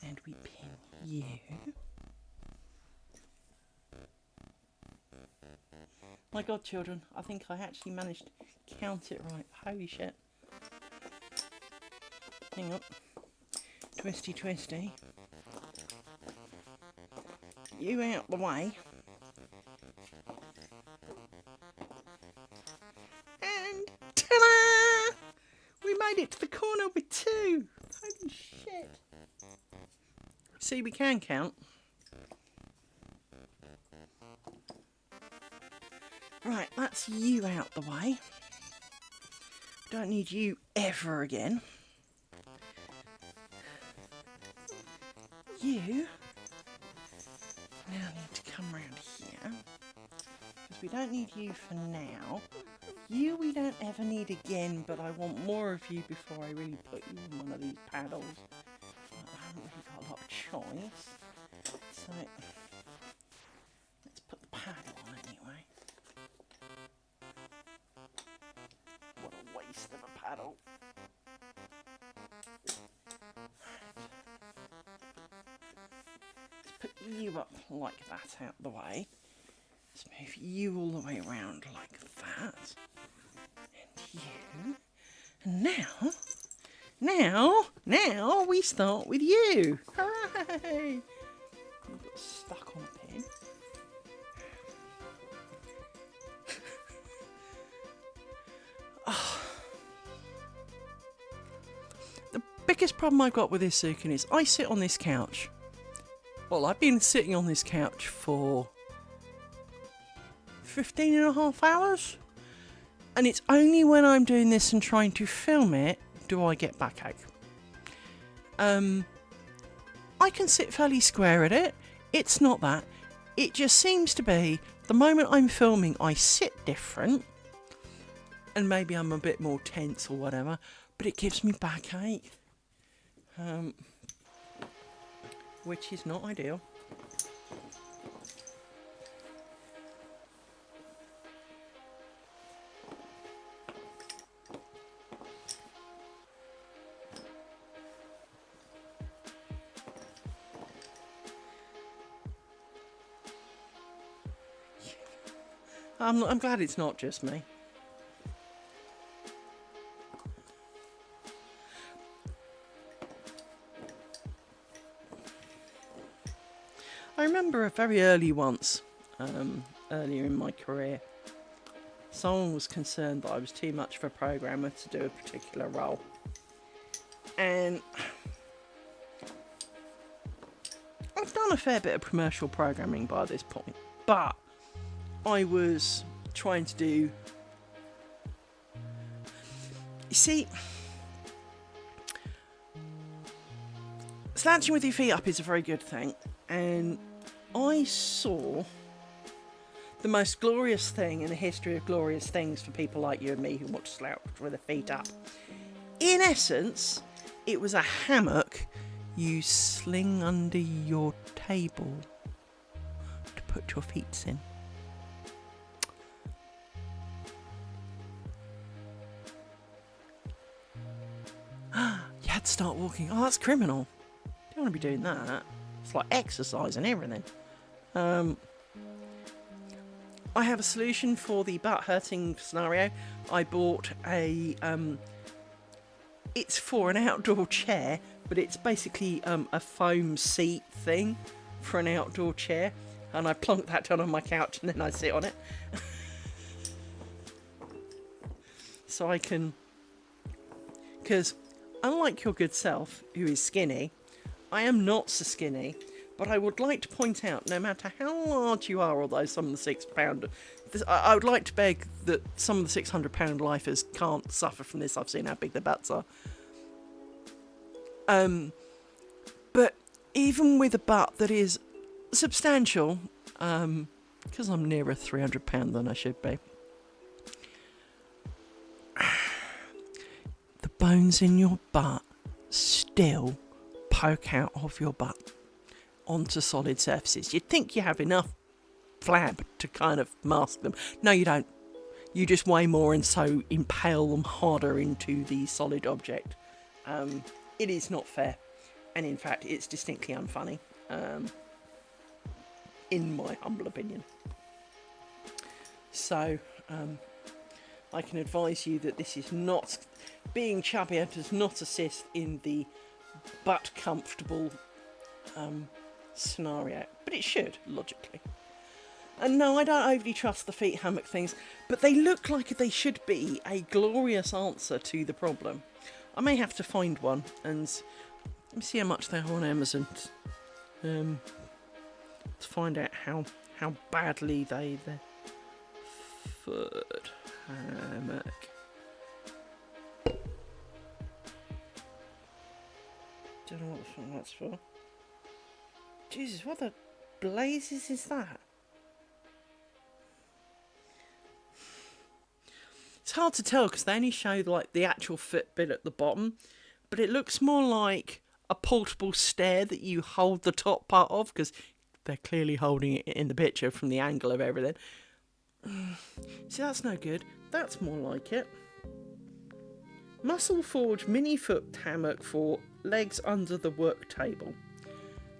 And we pin you. My God, children, I think I actually managed to count it right. Holy shit. Hang on. Twisty, twisty. You out the way. And ta-da! We made it to the corner with 2. Holy shit. See, we can count. Right, that's you out the way. Don't need you ever again. You now need to come round here. Because we don't need you for now. You we don't ever need again, but I want more of you before I really put you in one of these paddles. I haven't really got a lot of choice. So let's put the paddle on anyway. What a waste of a paddle. Let's put you up like that out the way. Let's move you all the way around like that. And you. And now we start with you. Hooray! You got stuck on a pin. The biggest problem I've got with this Sukin is I sit on this couch. Well, I've been sitting on this couch for 15 and a half hours. And it's only when I'm doing this and trying to film it do I get backache. I can sit fairly square at it. It's not that. It just seems to be the moment I'm filming I sit different. And maybe I'm a bit more tense or whatever. But it gives me backache. Which is not ideal. I'm glad it's not just me. I remember a very early once, earlier in my career, someone was concerned that I was too much of a programmer to do a particular role. And I've done a fair bit of commercial programming by this point, but I was trying to do... You see, slouching with your feet up is a very good thing, and I saw the most glorious thing in the history of glorious things for people like you and me who want to slouch with their feet up. In essence, it was a hammock you sling under your table to put your feet in. You had to start walking. Oh, that's criminal. Don't want to be doing that. It's like exercise and everything. I have a solution for the butt hurting scenario. I bought a it's for an outdoor chair, but it's basically a foam seat thing for an outdoor chair, and I plonk that down on my couch and then I sit on it. So I can, because unlike your good self, who is skinny, I am not so skinny, but I would like to point out, no matter how large you are, although some of the £6, I would like to beg that some of the £600 lifers can't suffer from this. I've seen how big their butts are. But even with a butt that is substantial, because I'm nearer £300 than I should be, the bones in your butt still poke out of your butt onto solid surfaces. You'd think you have enough flab to kind of mask them. No, you don't. You just weigh more and so impale them harder into the solid object. It is not fair. And in fact, it's distinctly unfunny. In my humble opinion. So, I can advise you that this is not... Being chubbier does not assist in the butt comfortable scenario. But it should, logically. And no, I don't overly trust the feet hammock things, but they look like they should be a glorious answer to the problem. I may have to find one and let me see how much they are on Amazon to find out how badly the foot hammock. Don't know what the fuck that's for. Jesus, what the blazes is that? It's hard to tell because they only show like the actual foot bit at the bottom, but it looks more like a portable stair that you hold the top part of, because they're clearly holding it in the picture from the angle of everything. See, that's no good. That's more like it. Muscle Forge mini foot hammock for legs under the work table.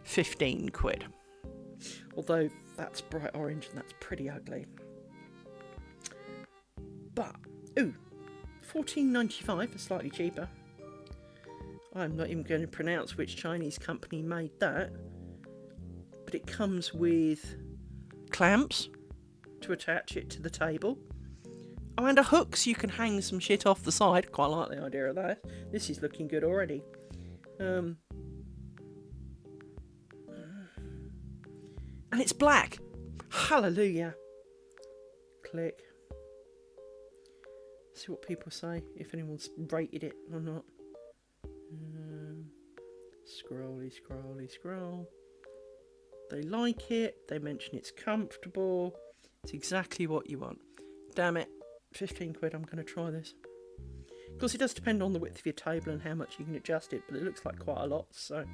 £15. Although that's bright orange and that's pretty ugly. But, ooh, $14.95 for slightly cheaper. I'm not even going to pronounce which Chinese company made that. But it comes with clamps to attach it to the table. Oh, and a hook so you can hang some shit off the side. Quite like the idea of that. This is looking good already. And it's black. Hallelujah. Click. See what people say, if anyone's rated it or not. Scroll. They like it. They mention it's comfortable. It's exactly what you want. Damn it. £15. I'm going to try this. Of course, it does depend on the width of your table and how much you can adjust it, but it looks like quite a lot, so...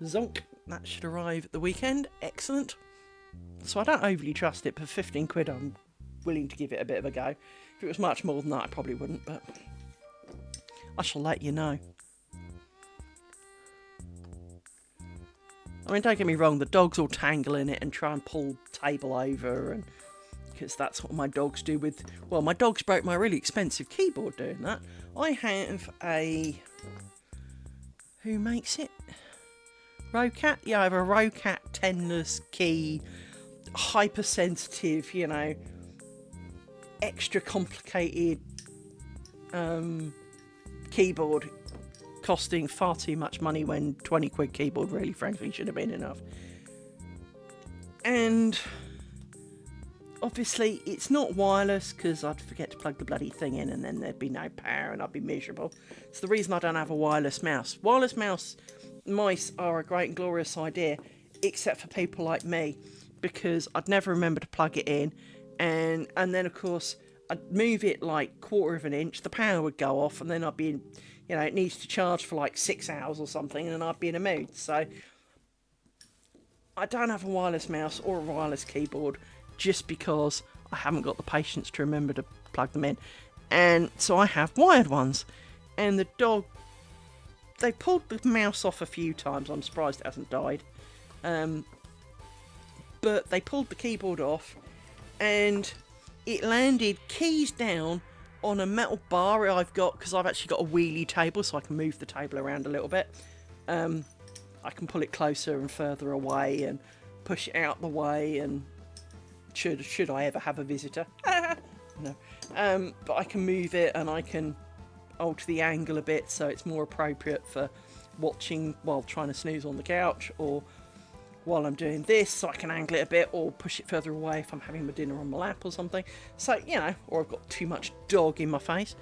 Zonk. That should arrive at the weekend. Excellent. So I don't overly trust it, but for £15 I'm willing to give it a bit of a go. If it was much more than that I probably wouldn't, but I shall let you know. I mean, don't get me wrong, the dogs will tangle in it and try and pull the table over, and because that's what my dogs do with... Well, my dogs broke my really expensive keyboard doing that. I have a... Who makes it? Rocat? Yeah, I have a Rocat 10less key, hypersensitive, you know, extra complicated keyboard, costing far too much money when £20 keyboard really frankly should have been enough. And obviously it's not wireless because I'd forget to plug the bloody thing in and then there'd be no power and I'd be miserable. It's the reason I don't have a wireless mouse. Wireless mice are a great and glorious idea, except for people like me, because I'd never remember to plug it in, and then of course I'd move it like 1/4 of an inch, the power would go off, and then I'd be in, you know, it needs to charge for like 6 hours or something, and I'd be in a mood. So I don't have a wireless mouse or a wireless keyboard just because I haven't got the patience to remember to plug them in, and so I have wired ones. And the dog, they pulled the mouse off a few times. I'm surprised it hasn't died. But they pulled the keyboard off and it landed keys down on a metal bar I've got, because I've actually got a wheelie table so I can move the table around a little bit. I can pull it closer and further away and push it out the way, and should I ever have a visitor. No. But I can move it and I can alter the angle a bit so it's more appropriate for watching while trying to snooze on the couch, or while I'm doing this, so I can angle it a bit or push it further away if I'm having my dinner on my lap or something. So, you know, or I've got too much dog in my face.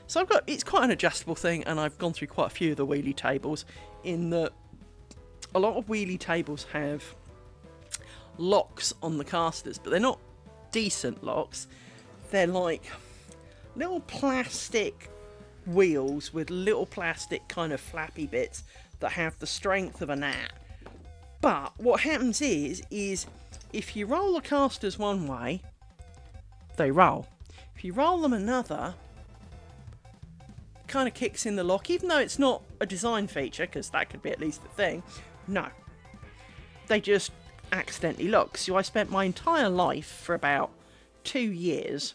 So it's quite an adjustable thing, and I've gone through quite a few of the wheelie tables, in that a lot of wheelie tables have locks on the casters, but they're not decent locks. They're like little plastic wheels with little plastic kind of flappy bits that have the strength of a gnat. But what happens is if you roll the casters one way, they roll. If you roll them another, it kind of kicks in the lock, even though it's not a design feature, because that could be at least a thing. No. They just accidentally lock. So I spent my entire life for about 2 years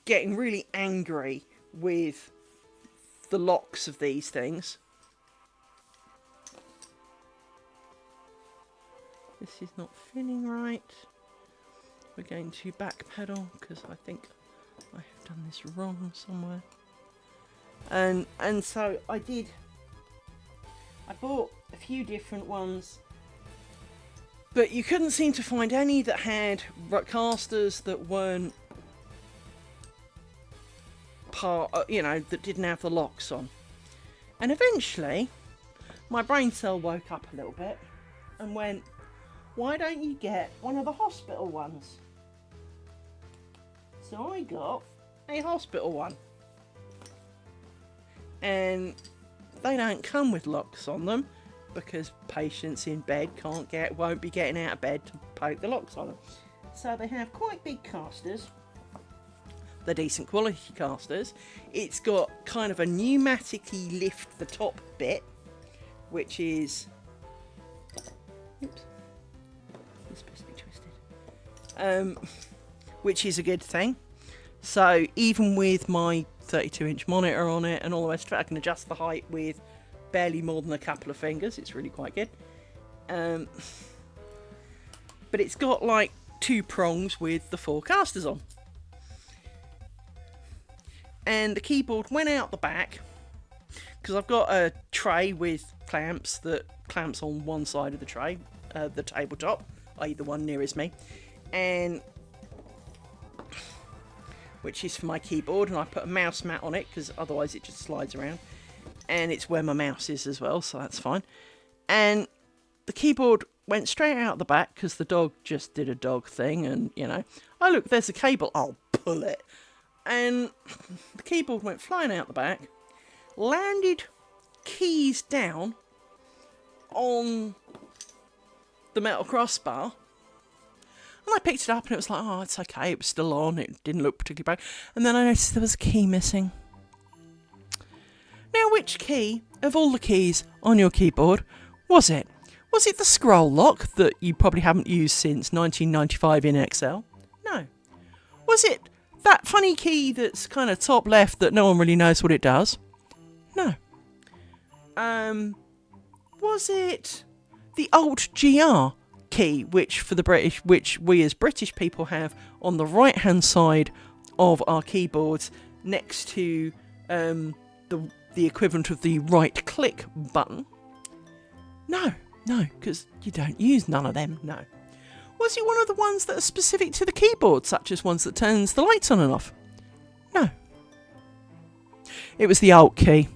getting really angry with the locks of these things. This is not fitting right. We're going to backpedal because I think I have done this wrong somewhere. And so I bought a few different ones, but you couldn't seem to find any that had casters that weren't that didn't have the locks on. And eventually my brain cell woke up a little bit and went, why don't you get one of the hospital ones? So I got a hospital one, and they don't come with locks on them because patients in bed won't be getting out of bed to poke the locks on them. So they have quite big casters. They're decent quality casters. It's got kind of a pneumatic-y lift the top bit, which is, oops, it's supposed to be twisted, which is a good thing. So even with my 32-inch monitor on it and all the rest of it, I can adjust the height with barely more than a couple of fingers. It's really quite good. But it's got like 2 prongs with the 4 casters on. And the keyboard went out the back because I've got a tray with clamps that clamps on one side of the tray, the tabletop, i.e. the one nearest me, and which is for my keyboard, and I put a mouse mat on it because otherwise it just slides around, and it's where my mouse is as well, so that's fine. And the keyboard went straight out the back because the dog just did a dog thing, and you know, oh look, there's a cable, I'll pull it. And the keyboard went flying out the back, landed keys down on the metal crossbar, and I picked it up and it was like, oh, it's okay, it was still on, it didn't look particularly bad. And then I noticed there was a key missing. Now, which key of all the keys on your keyboard was it? Was it the scroll lock that you probably haven't used since 1995 in Excel? No. Was it that funny key that's kind of top left that no one really knows what it does? No. Was it the Alt GR key, which for the British, which we as British people have on the right hand side of our keyboards next to the equivalent of the right click button? No, because you don't use none of them. No. Was it one of the ones that are specific to the keyboard, such as ones that turns the lights on and off? No. It was the Alt key.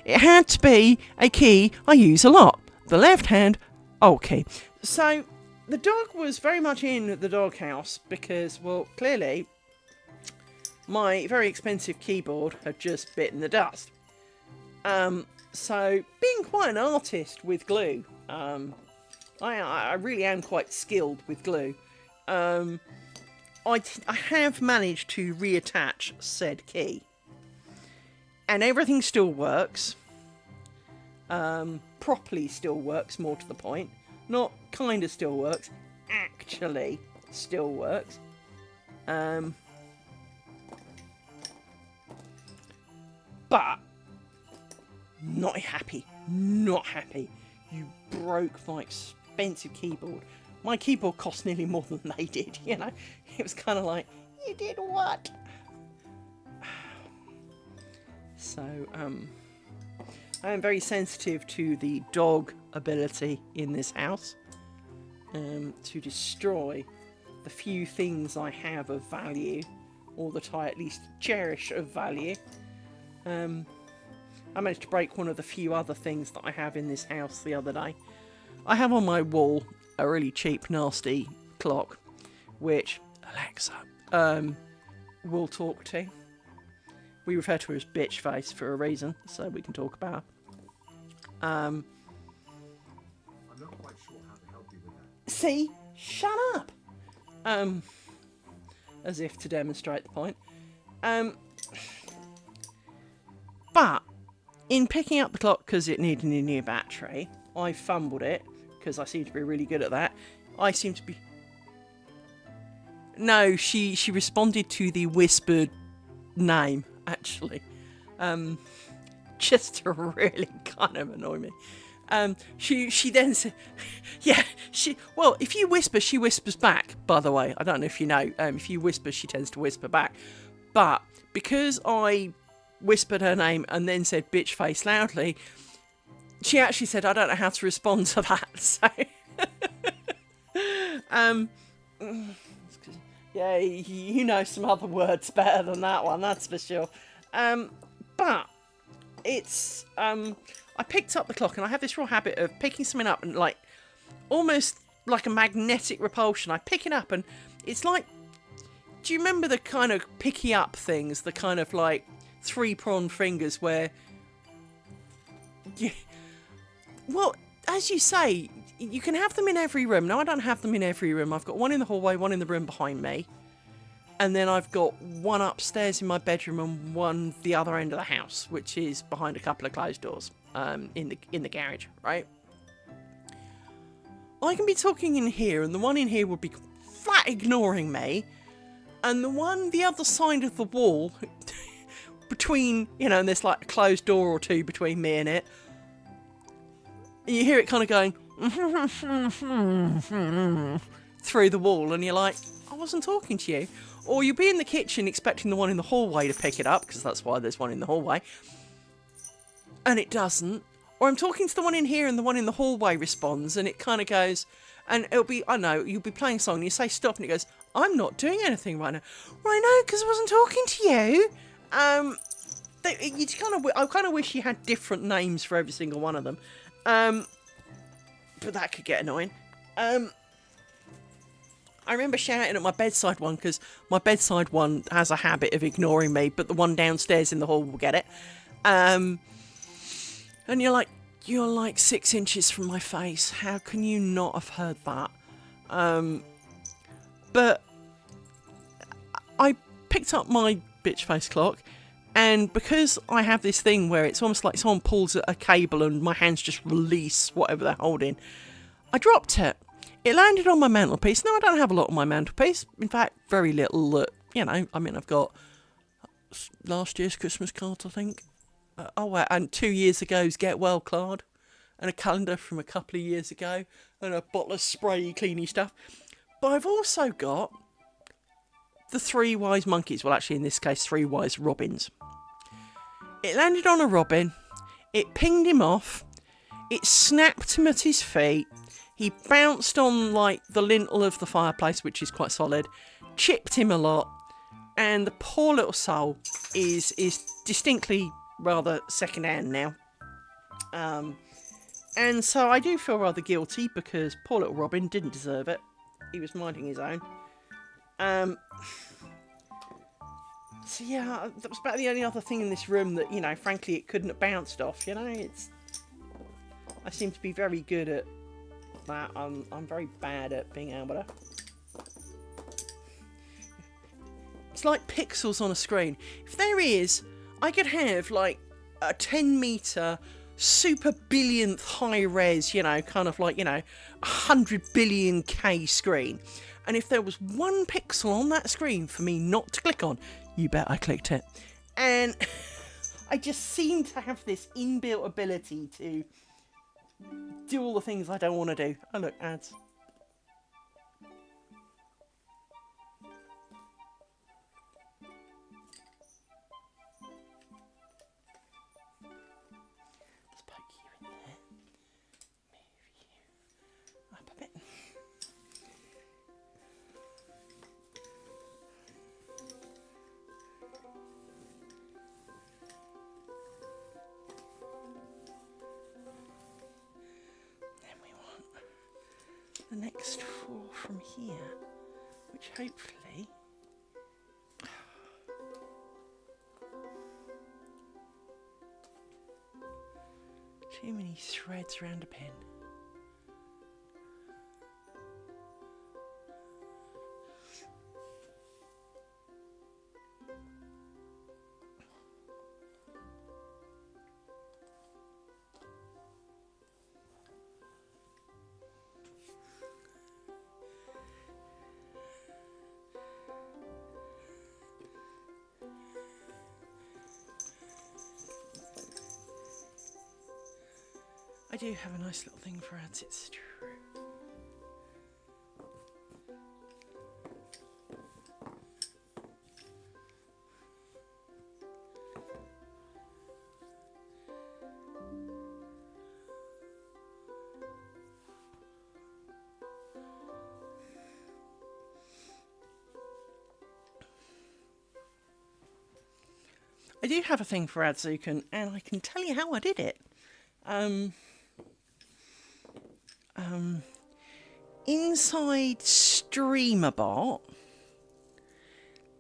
It had to be a key I use a lot. The left-hand Alt key. So the dog was very much in the doghouse because, well, clearly my very expensive keyboard had just bitten the dust. So being quite an artist with glue, I really am quite skilled with glue. I have managed to reattach said key, and everything still works. Properly still works, more to the point. Not kinda still works, actually still works. But not happy. You broke my expensive keyboard my keyboard cost nearly more than they did, you know. It was kind of like, you did what? So, I am very sensitive to the dog ability in this house to destroy the few things I have of value, or that I at least cherish of value. I managed to break one of the few other things that I have in this house the other day. I have on my wall a really cheap, nasty clock, which Alexa will talk to. We refer to her as bitch face for a reason, so we can talk about her. I'm not quite sure how to help you with that. See? Shut up! As if to demonstrate the point. But, in picking up the clock because it needed a new battery, I fumbled it, because I seem to be really good at that. I seem to be... No, she responded to the whispered name, actually. Just to really kind of annoy me. She then said, yeah, well, if you whisper, she whispers back, by the way. I don't know if you know, if you whisper, she tends to whisper back. But because I whispered her name and then said bitch face loudly, she actually said, I don't know how to respond to that. So, yeah, you know some other words better than that one, that's for sure. But it's, I picked up the clock, and I have this real habit of picking something up and like, almost like a magnetic repulsion. I pick it up and it's like, do you remember the kind of picky up things, the kind of like 3-pronged fingers where, well, as you say, you can have them in every room. Now, I don't have them in every room. I've got one in the hallway, one in the room behind me. And then I've got one upstairs in my bedroom and one the other end of the house, which is behind a couple of closed doors in the garage, right? I can be talking in here, and the one in here would be flat ignoring me. And the one the other side of the wall, between, you know, and there's like a closed door or two between me and it, and you hear it kind of going through the wall, and you're like, I wasn't talking to you. Or you'll be in the kitchen expecting the one in the hallway to pick it up, because that's why there's one in the hallway, and it doesn't. Or I'm talking to the one in here and the one in the hallway responds, and it kind of goes, and it'll be, I know, you'll be playing a song and you say stop and it goes, I'm not doing anything right now. Well, I know, because I wasn't talking to you. I kind of wish you had different names for every single one of them. But that could get annoying. I remember shouting at my bedside one, because my bedside one has a habit of ignoring me, but the one downstairs in the hall will get it. And you're like 6 inches from my face. How can you not have heard that? But I picked up my bitch face clock, and because I have this thing where it's almost like someone pulls at a cable and my hands just release whatever they're holding, I dropped it. It landed on my mantelpiece. Now, I don't have a lot on my mantelpiece. In fact, very little. You know, I mean, I've got last year's Christmas card, I think. And 2 years ago's Get Well card. And a calendar from a couple of years ago. And a bottle of spray cleany stuff. But I've also got the 3 wise monkeys. Well, actually, in this case, 3 wise robins. It landed on a robin. It pinged him off. It snapped him at his feet. He bounced on, like, the lintel of the fireplace, which is quite solid, chipped him a lot, and the poor little soul is distinctly rather second-hand now. And so I do feel rather guilty, because poor little Robin didn't deserve it. He was minding his own. So yeah, that was about the only other thing in this room that, you know, frankly, it couldn't have bounced off, you know? I seem to be very good at that. I'm very bad at being able to. It's like pixels on a screen. If there is, I could have like a 10-meter super billionth high res, you know, kind of like, you know, 100 billion K screen. And if there was one pixel on that screen for me not to click on, you bet I clicked it. And I just seem to have this inbuilt ability to do all the things I don't want to do. Oh look, ads. from here, which hopefully... Too many threads around a pin. I do have a nice little thing for ads, it's true. I do have a thing for Adzuken, and I can tell you how I did it. Inside StreamerBot,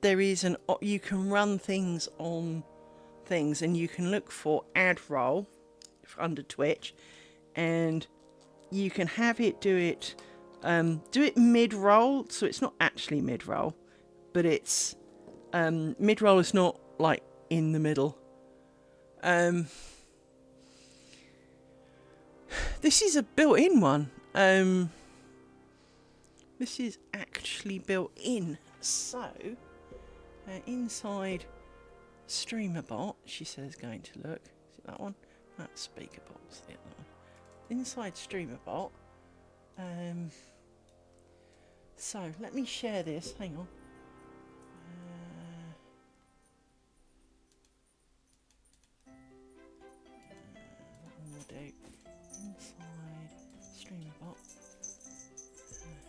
there is you can run things on things, and you can look for ad roll under Twitch, and you can have it do it mid roll, so it's not actually mid roll, but it's mid roll is not like in the middle. This is a built-in one. This is actually built in. So, inside StreamerBot, she says going to look. Is it that one? That's SpeakerBot's the other one. Inside StreamerBot. So, let me share this. Hang on. What we'll do. Inside StreamerBot.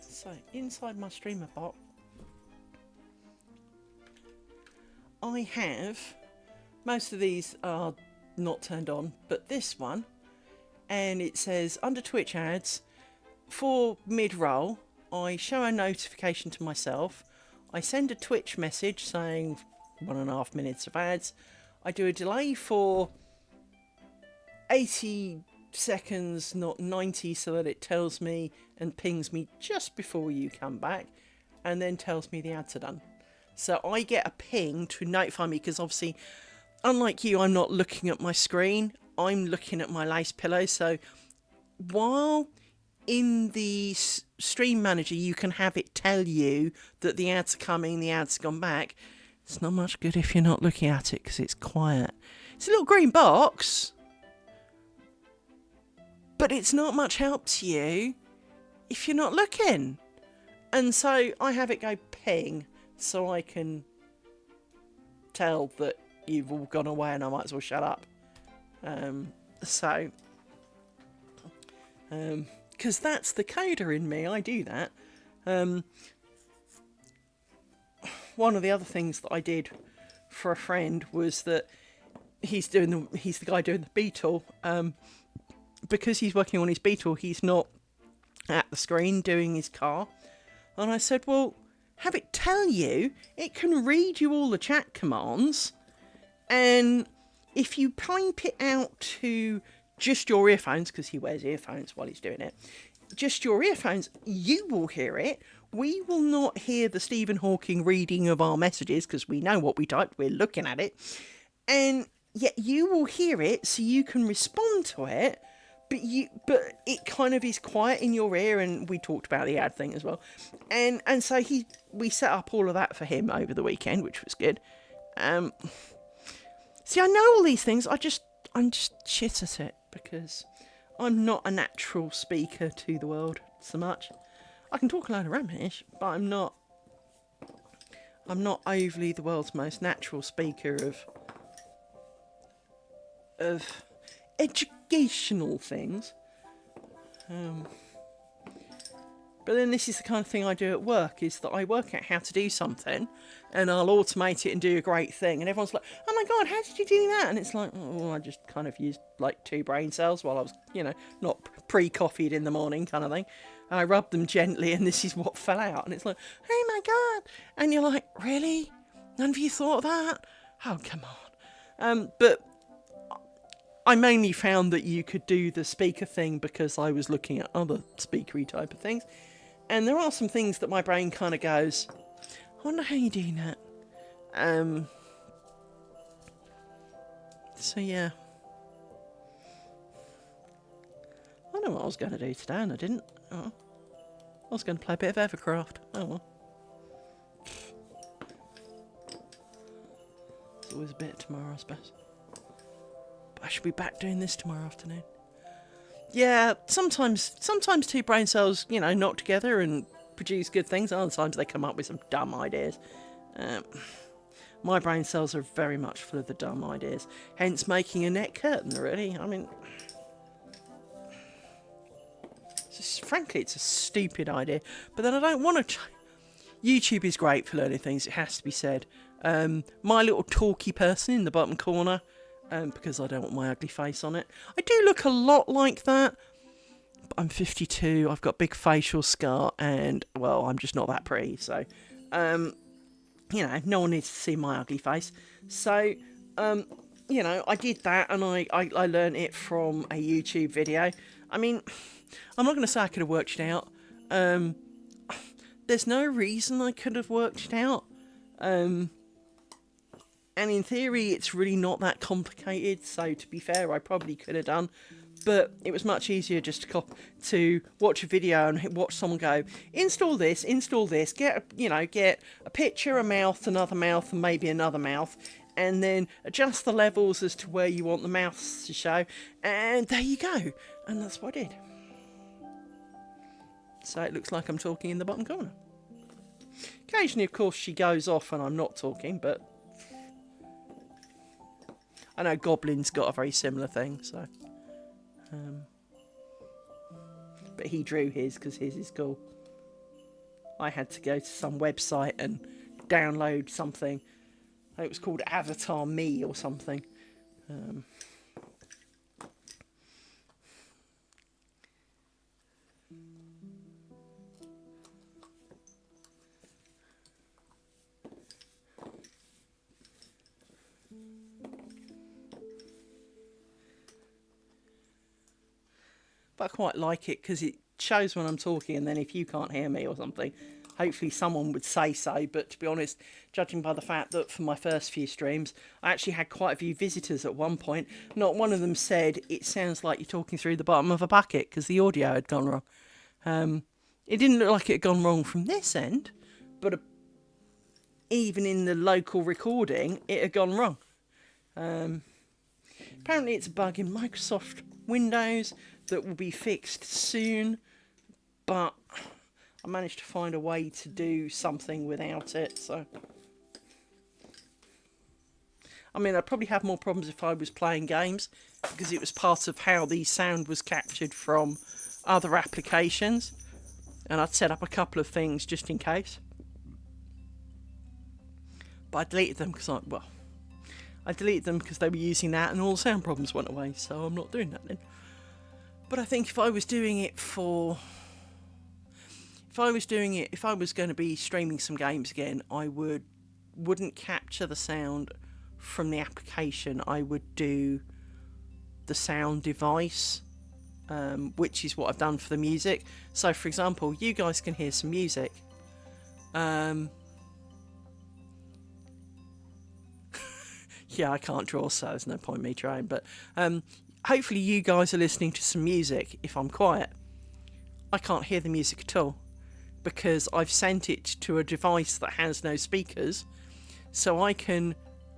So, inside my StreamerBot, I have, most of these are not turned on, but this one, and it says under Twitch ads, for mid-roll, I show a notification to myself, I send a Twitch message saying 1.5 minutes of ads, I do a delay for 80 seconds, not 90, so that it tells me and pings me just before you come back, and then tells me the ads are done. So I get a ping to notify me, because obviously, unlike you, I'm not looking at my screen, I'm looking at my lace pillow. So while in the stream manager you can have it tell you that the ads are coming, the ads have gone back, it's not much good if you're not looking at it, because it's quiet. It's a little green box, but it's not much help to you if you're not looking. And so I have it go ping, so I can tell that you've all gone away and I might as well shut up. Because that's the coder in me, I do that. One of the other things that I did for a friend was that he's the guy doing the Beetle. Because he's working on his Beetle, he's not at the screen doing his car. And I said, well, have it tell you, it can read you all the chat commands, and if you pipe it out to just your earphones, because he wears earphones while he's doing it, just your earphones, you will hear it. We will not hear the Stephen Hawking reading of our messages, because we know what we typed, we're looking at it, and yet you will hear it, so you can respond to it, but it kind of is quiet in your ear. And we talked about the ad thing as well, and so we set up all of that for him over the weekend, which was good. See, I know all these things, I'm just shit at it, because I'm not a natural speaker to the world so much. I can talk a load of rubbish, but I'm not overly the world's most natural speaker of educational things. But then this is the kind of thing I do at work, is that I work out how to do something and I'll automate it and do a great thing. And everyone's like, oh my God, how did you do that? And it's like, oh, I just kind of used like 2 brain cells while I was, not pre-coffeed in the morning kind of thing. And I rubbed them gently and this is what fell out. And it's like, oh my God. And you're like, really? None of you thought of that? Oh, come on. But I mainly found that you could do the speaker thing because I was looking at other speakery type of things. And there are some things that my brain kind of goes, I wonder how you're doing that. So yeah. I know what I was going to do today and I didn't. Oh. I was going to play a bit of Evercraft. Oh well. It's always a bit tomorrow, I suppose. But I should be back doing this tomorrow afternoon. Yeah, sometimes 2 brain cells, knock together and produce good things. Other times they come up with some dumb ideas. My brain cells are very much full of the dumb ideas. Hence making a net curtain, really. I mean, frankly, it's a stupid idea. But then I don't want to... YouTube is great for learning things, it has to be said. My little talky person in the bottom corner... because I don't want my ugly face on it. I do look a lot like that, but I'm 52, I've got big facial scar, and, well, I'm just not that pretty, so, no one needs to see my ugly face. So, I did that, and I learned it from a YouTube video. I mean, I'm not going to say I could have worked it out. There's no reason I could have worked it out. And in theory, it's really not that complicated, so to be fair, I probably could have done. But it was much easier just to watch a video and watch someone go, install this, get a picture, a mouth, another mouth, and maybe another mouth, and then adjust the levels as to where you want the mouths to show, and there you go. And that's what I did. So it looks like I'm talking in the bottom corner. Occasionally, of course, she goes off and I'm not talking, but... I know Goblin's got a very similar thing, so... but he drew his, because his is cool. I had to go to some website and download something. It was called Avatar Me or something. But I quite like it because it shows when I'm talking, and then if you can't hear me or something, hopefully someone would say so. But to be honest, judging by the fact that for my first few streams, I actually had quite a few visitors at one point. Not one of them said, it sounds like you're talking through the bottom of a bucket, because the audio had gone wrong. It didn't look like it had gone wrong from this end, but even in the local recording, it had gone wrong. Apparently it's a bug in Microsoft Windows that will be fixed soon, but I managed to find a way to do something without it, so... I mean, I'd probably have more problems if I was playing games, because it was part of how the sound was captured from other applications, and I'd set up a couple of things just in case. But I deleted them because I deleted them because they were using that and all the sound problems went away, so I'm not doing that then. But I think if I was doing it if I was going to be streaming some games again, I wouldn't capture the sound from the application. I would do the sound device, which is what I've done for the music. So for example, you guys can hear some music. Yeah, I can't draw, so there's no point in me trying, but hopefully you guys are listening to some music. If I'm quiet, I can't hear the music at all, because I've sent it to a device that has no speakers, so I can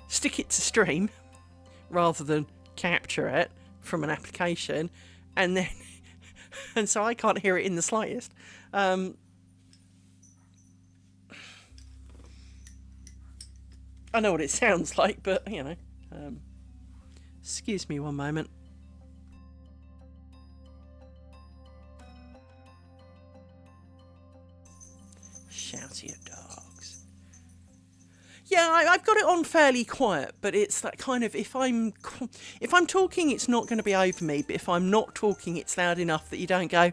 stick it to stream rather than capture it from an application, and then and so I can't hear it in the slightest. I know what it sounds like, but excuse me one moment. Yeah, I've got it on fairly quiet, but it's that kind of if I'm talking, it's not going to be over me. But if I'm not talking, it's loud enough that you don't go,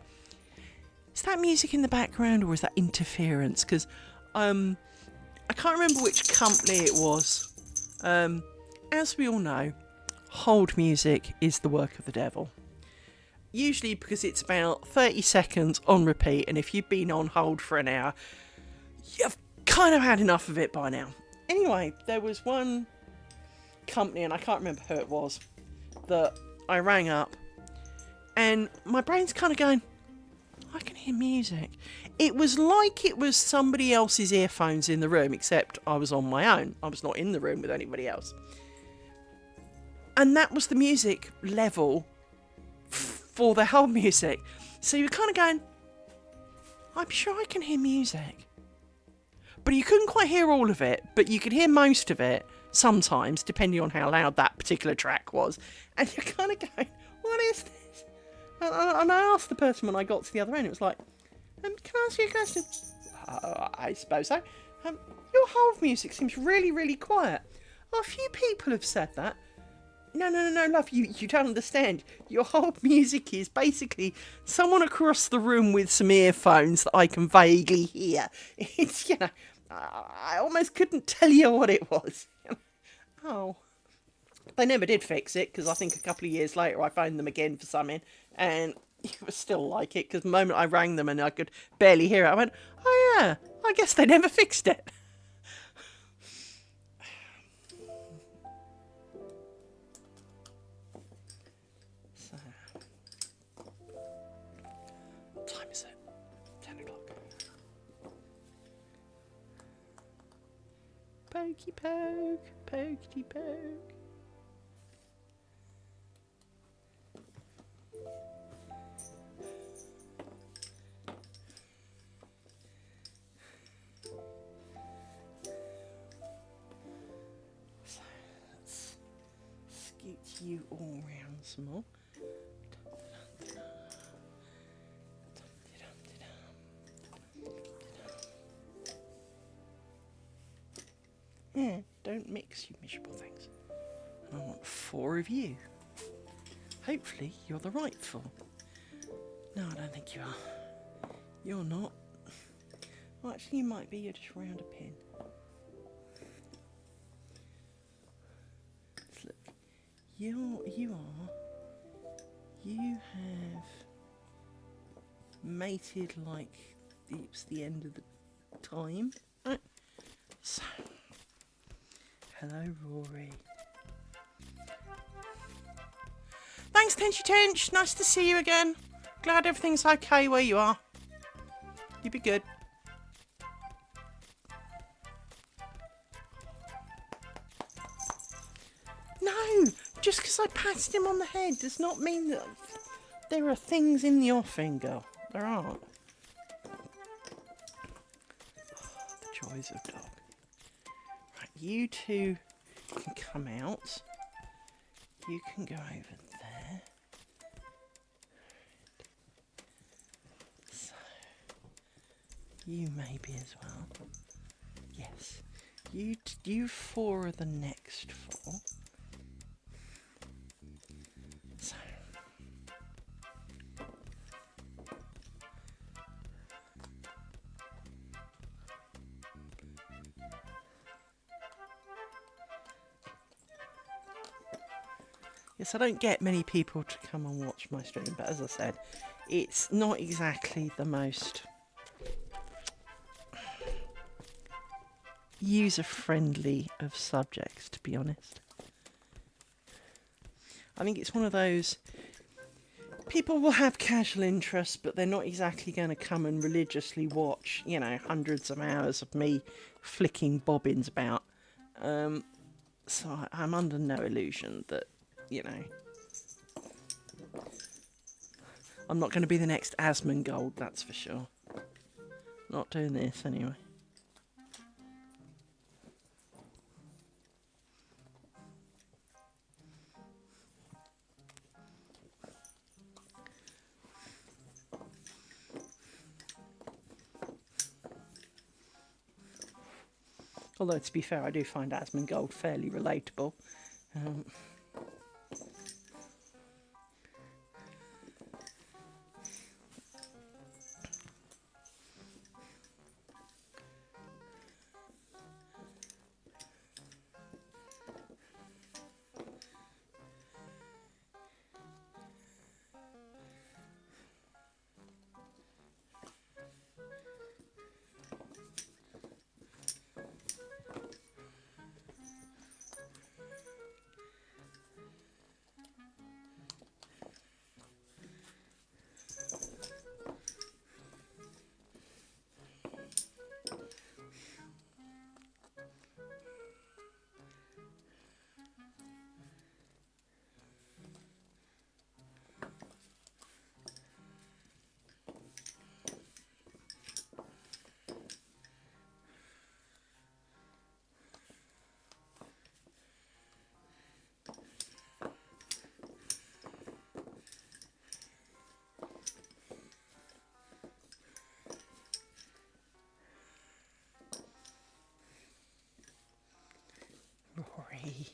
is that music in the background or is that interference? Because I can't remember which company it was. As we all know, hold music is the work of the devil. Usually because it's about 30 seconds on repeat, and if you've been on hold for an hour, you've kind of had enough of it by now. Anyway, there was one company, and I can't remember who it was, that I rang up, and my brain's kind of going, I can hear music. It was like it was somebody else's earphones in the room, except I was on my own. I was not in the room with anybody else. And that was the music level for the whole music. So you were kind of going, I'm sure I can hear music. But you couldn't quite hear all of it, but you could hear most of it, sometimes, depending on how loud that particular track was. And you're kind of going, what is this? And I asked the person when I got to the other end, it was like, can I ask you a question? I suppose so. Your whole music seems really, really quiet. Oh, a few people have said that. No, love, you don't understand. Your whole music is basically someone across the room with some earphones that I can vaguely hear. It's, I almost couldn't tell you what it was. Oh. They never did fix it, because I think a couple of years later I phoned them again for something, and it was still like it, because the moment I rang them and I could barely hear it, I went, oh yeah, I guess they never fixed it. So, what time is it? 10 o'clock. Pokey poke, pokey poke. You all round some more. Yeah, don't mix, you miserable things. I want 4 of you. Hopefully you're the right 4. No, I don't think you are. You're not. Well, actually you might be, you're just round a pin. You have mated like it's the end of the time. Right. So, hello Rory. Thanks Tenchy Tench, nice to see you again. Glad everything's okay where you are. You be good. No! Just because I patted him on the head does not mean that there are things in the offing, girl. There aren't. Oh, the joys of dog. Right, you two can come out. You can go over there. So, you maybe as well. Yes. You 4 are the next 4. So. Yes, I don't get many people to come and watch my stream, but as I said, it's not exactly the most user-friendly of subjects, to be honest. I think it's one of those, people will have casual interests, but they're not exactly going to come and religiously watch, hundreds of hours of me flicking bobbins about. So I'm under no illusion that, I'm not going to be the next Asmongold, that's for sure. Not doing this anyway. Although, to be fair, I do find Asmongold fairly relatable. Um, Rory.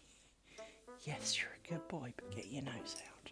Yes, you're a good boy, but get your nose out.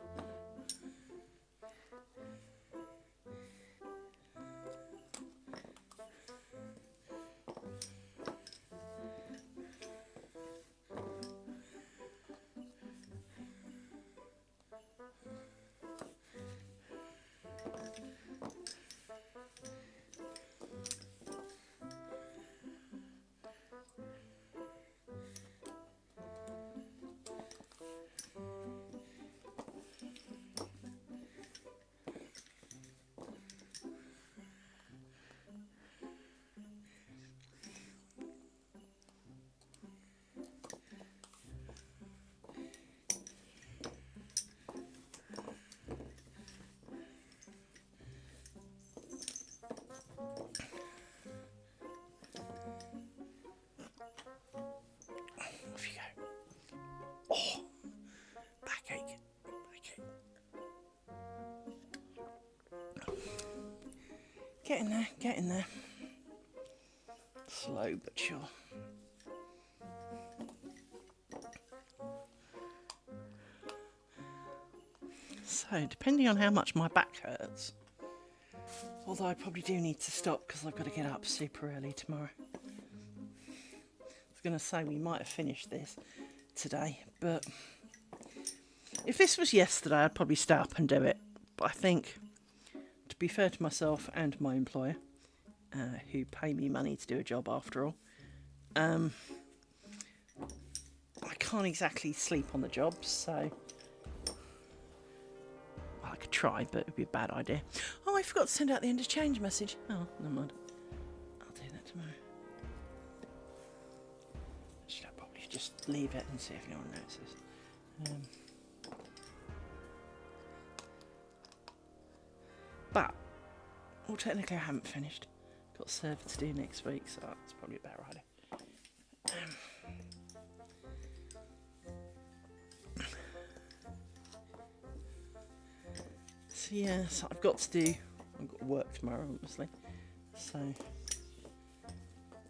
Off you go. Oh, backache. Get in there. Slow but sure. So, depending on how much my back hurts, although I probably do need to stop because I've got to get up super early tomorrow. I was going to say we might have finished this today, but if this was yesterday, I'd probably stay up and do it. But I think, to be fair to myself and my employer, who pay me money to do a job after all, I can't exactly sleep on the job, so I could try, but it would be a bad idea. Oh, I forgot to send out the end of change message. Oh, never mind. I'll do that tomorrow. Should I probably just leave it and see if anyone notices? But, well, technically I haven't finished. Got a server to do next week, so that's probably a better idea. So yeah, so I've got to work tomorrow, obviously. So,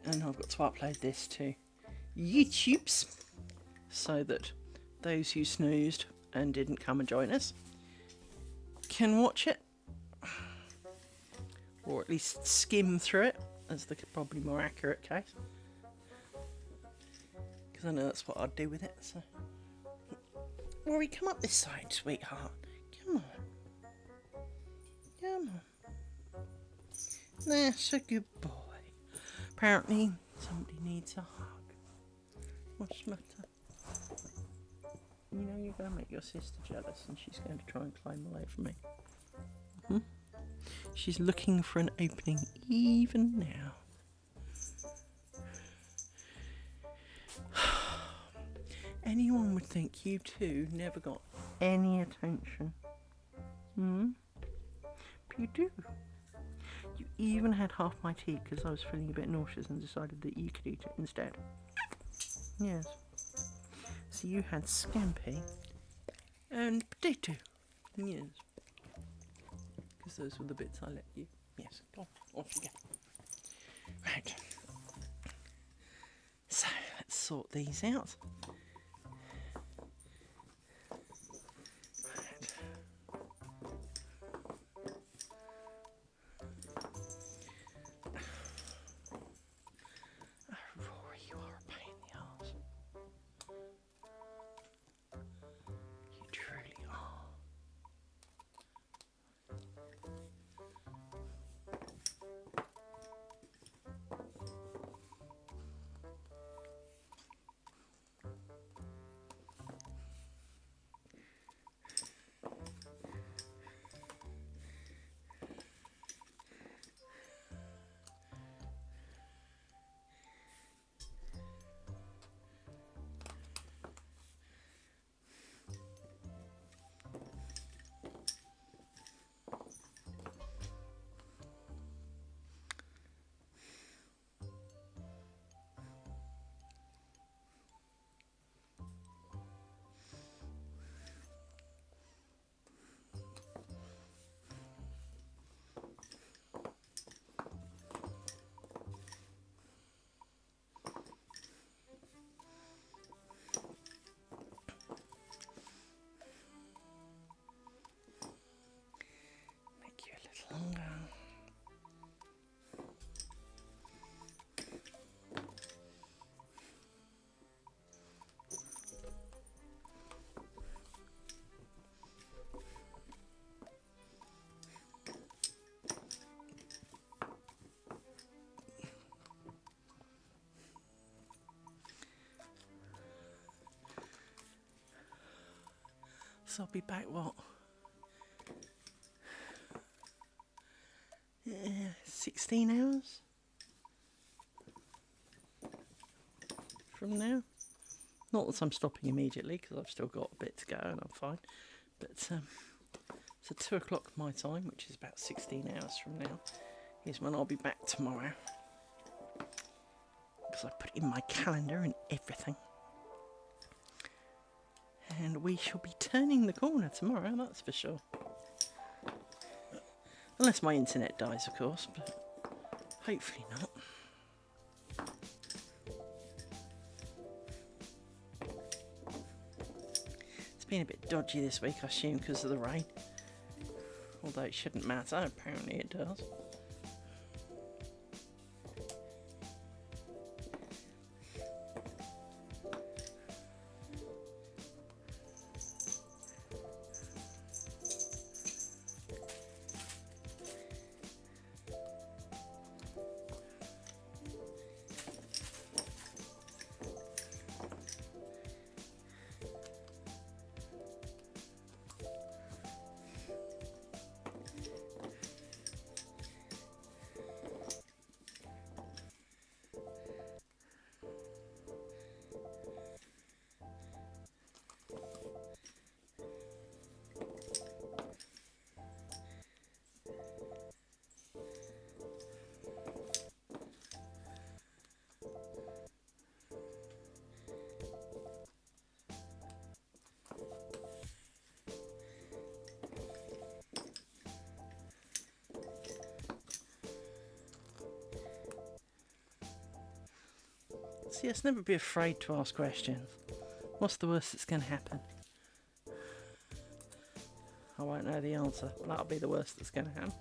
and I've got to upload this to YouTube's, so that those who snoozed and didn't come and join us can watch it, or at least skim through it, as the probably more accurate case. Because I know that's what I'd do with it. So, Rory, come up this side, sweetheart. Come on. Come on. That's a good boy. Apparently, somebody needs a hug. What's the matter? You know you're going to make your sister jealous and she's going to try and climb away from me. She's looking for an opening even now. Anyone would think you two never got any attention. But you do. You even had half my tea because I was feeling a bit nauseous and decided that you could eat it instead. Yes. So you had scampi and potato. Yes. Because those were the bits I let you. Yes, go on, off you go. Right. sort these out. Rory, you are a pain in the arse. You truly are. Make you a little longer. So I'll be back, what? 16 hours from now. Not that I'm stopping immediately, because I've still got a bit to go and I'm fine. But so 2 o'clock my time, which is about 16 hours from now, is when I'll be back tomorrow. Because I put it in my calendar and everything. And we shall be turning the corner tomorrow, that's for sure. Unless my internet dies, of course, but hopefully not. It's been a bit dodgy this week, I assume, because of the rain. Although it shouldn't matter, apparently it does. See, let's never be afraid to ask questions. What's the worst that's going to happen? I won't know the answer. That'll be the worst that's going to happen.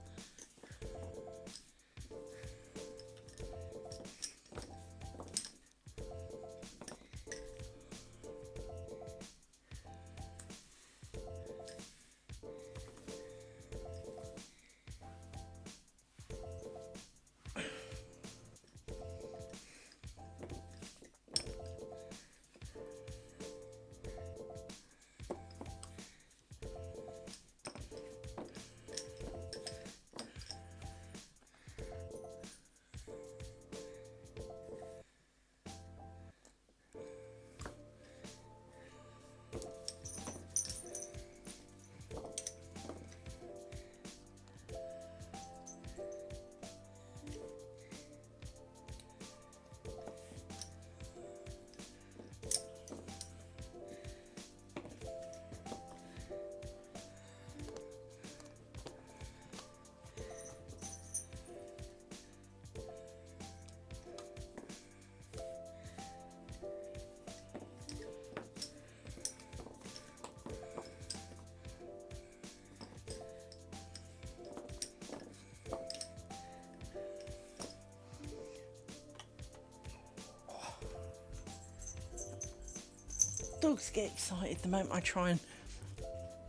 dogs get excited the moment I try and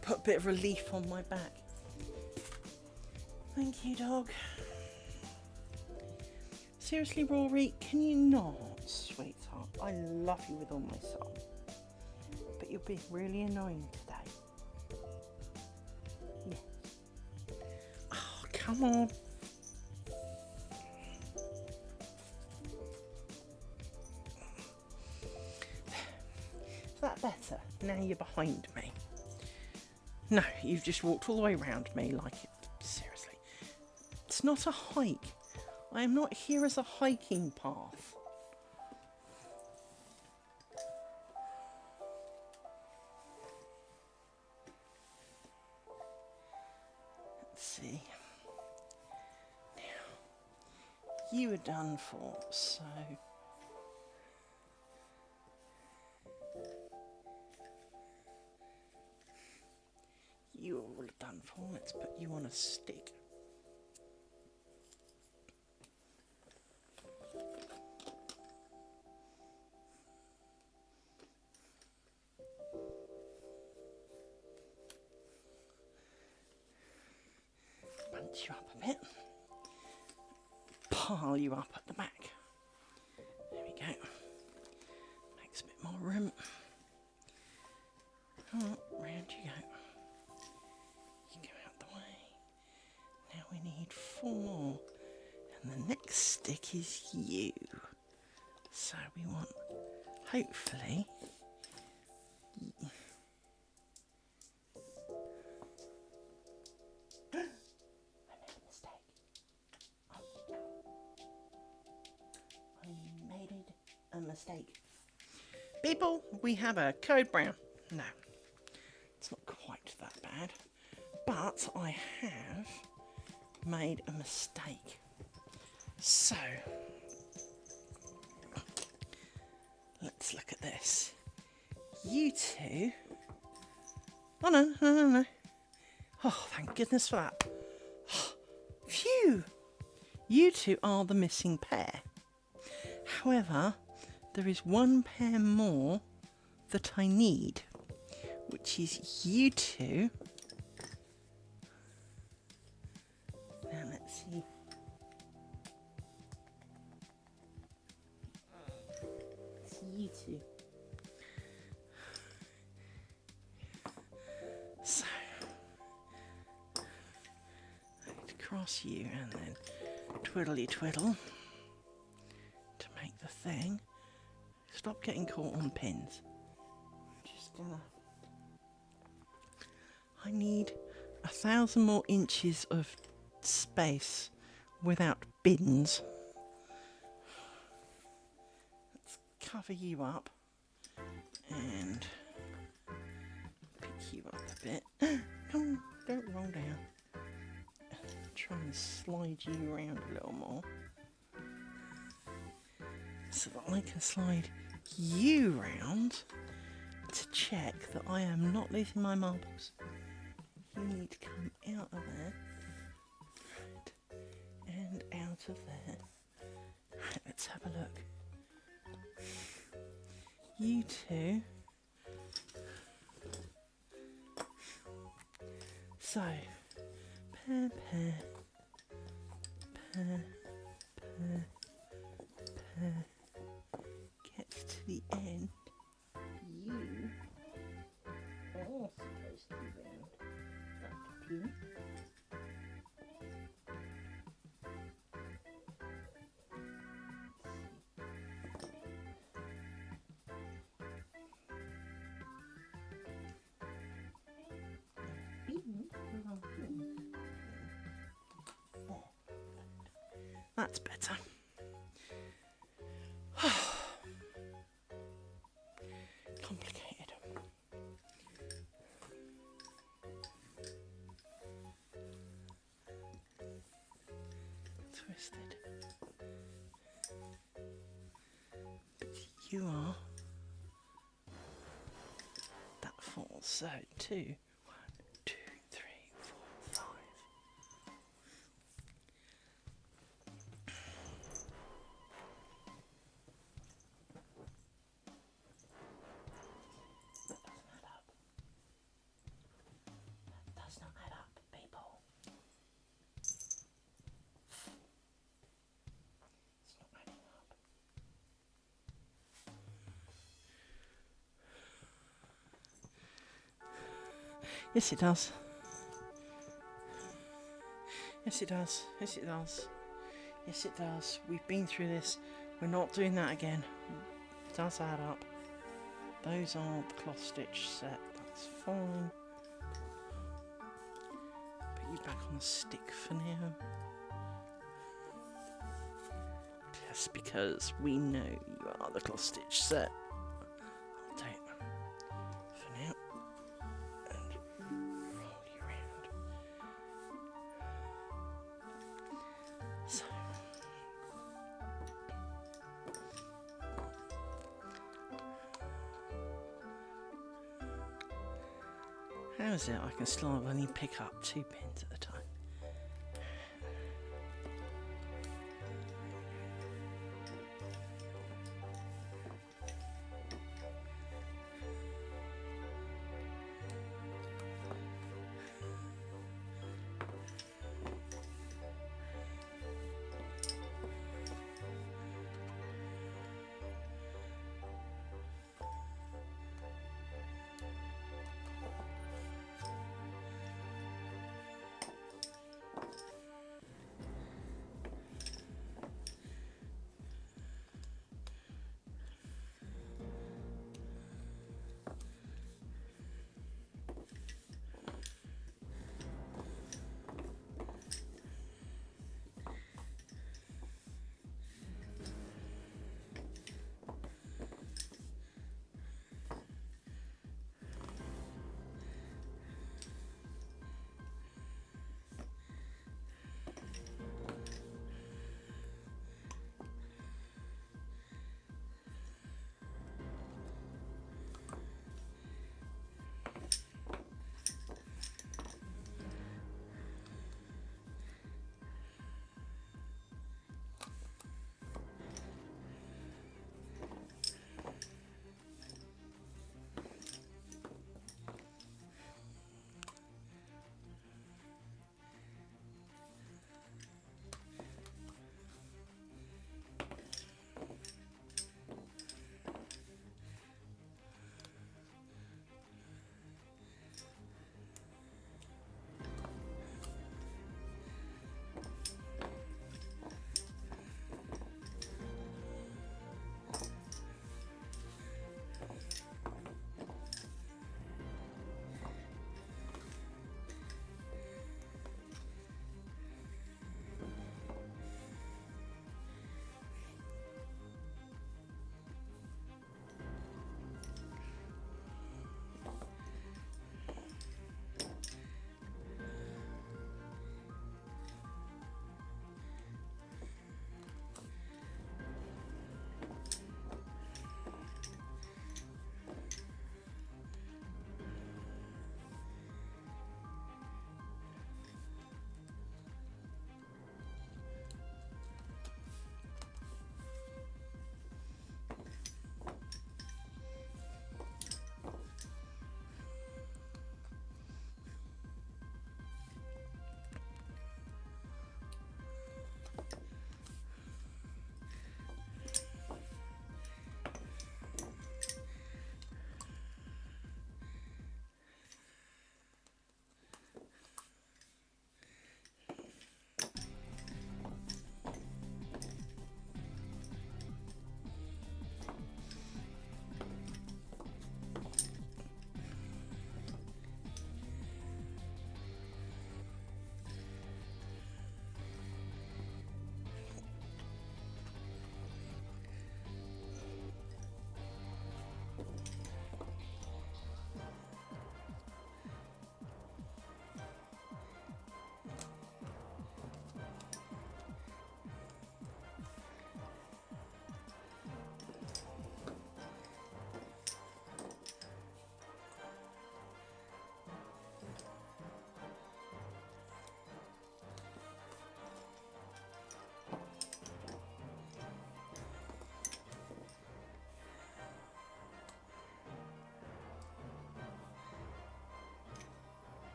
put a bit of relief on my back. Thank you, dog. Seriously, Rory, can you not, sweetheart? I love you with all my soul. But you're being really annoying today. Yeah. Oh, come on. Is that better? Now you're behind me. No, you've just walked all the way around me like it. Seriously. It's not a hike. I am not here as a hiking path. Let's see. Now, you are done for, so... You are all done for. Let's put you on a stick. Bunch you up a bit. Pile you up at the back. There we go. Makes a bit more room. Oh, round you go. You go out the way. Now we need 4 more. And the next stick is you. So we want, hopefully... mistake. People, we have a code brown. No, it's not quite that bad, but I have made a mistake. So, let's look at this. You two... Oh, no. Oh, thank goodness for that. Phew! You two are the missing pair. However, there is 1 pair more that I need, which is you two. Now let's see. It's you two. So, I need to cross you and then twiddly twiddle to make the thing. Stop getting caught on pins. I'm just gonna... I need 1,000 more inches of space without bins. Let's cover you up and pick you up a bit. Come on, don't roll down. Try and slide you around a little more so that I can slide you round to check that I am not losing my marbles. You need to come out of there and out of there. Right, let's have a look. You two. So, pair, gets to the end. You are supposed to be round up here. That's better. Complicated. Twisted. But you are. That falls. So 2, 1, 2, 3, 4, 5. Yes, it does. Yes, it does. Yes, it does. Yes, it does. We've been through this. We're not doing that again. It does add up. Those are the cloth stitch set. That's fine. Put you back on the stick for now. Just because we know you are the cloth stitch set. I'll take them for now. And roll you around. So. How is it I can still only pick up 2 pins at a time?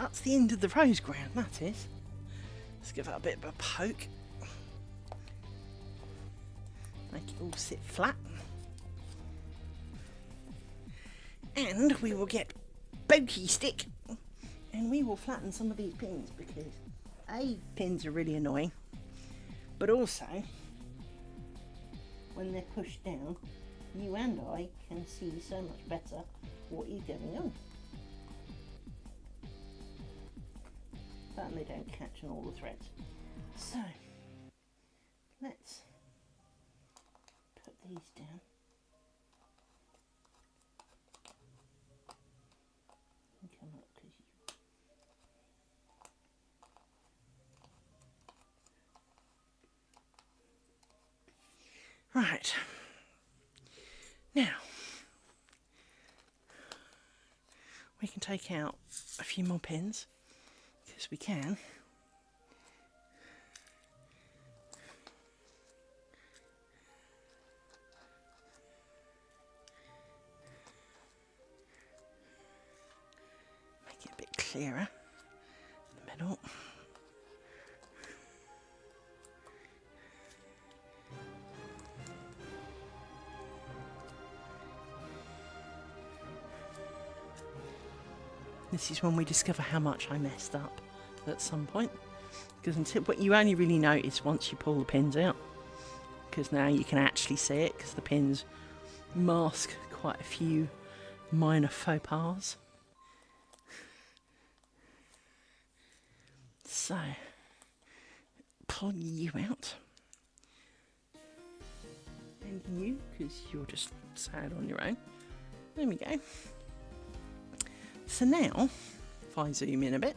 That's the end of the rose ground, that is. Let's give that a bit of a poke. Make it all sit flat. And we will get pokey stick and we will flatten some of these pins because pins are really annoying, but also when they're pushed down, you and I can see so much better what is going on. And they don't catch on all the threads. So let's put these down. And come up because you. Right. Now we can take out a few more pins. Yes, we can. Make it a bit clearer in the middle. This is when we discover how much I messed up at some point, because but you only really notice once you pull the pins out, because now you can actually see it because the pins mask quite a few minor faux pas. So pull you out, and you, because you're just sad on your own. There we go. So now if I zoom in a bit,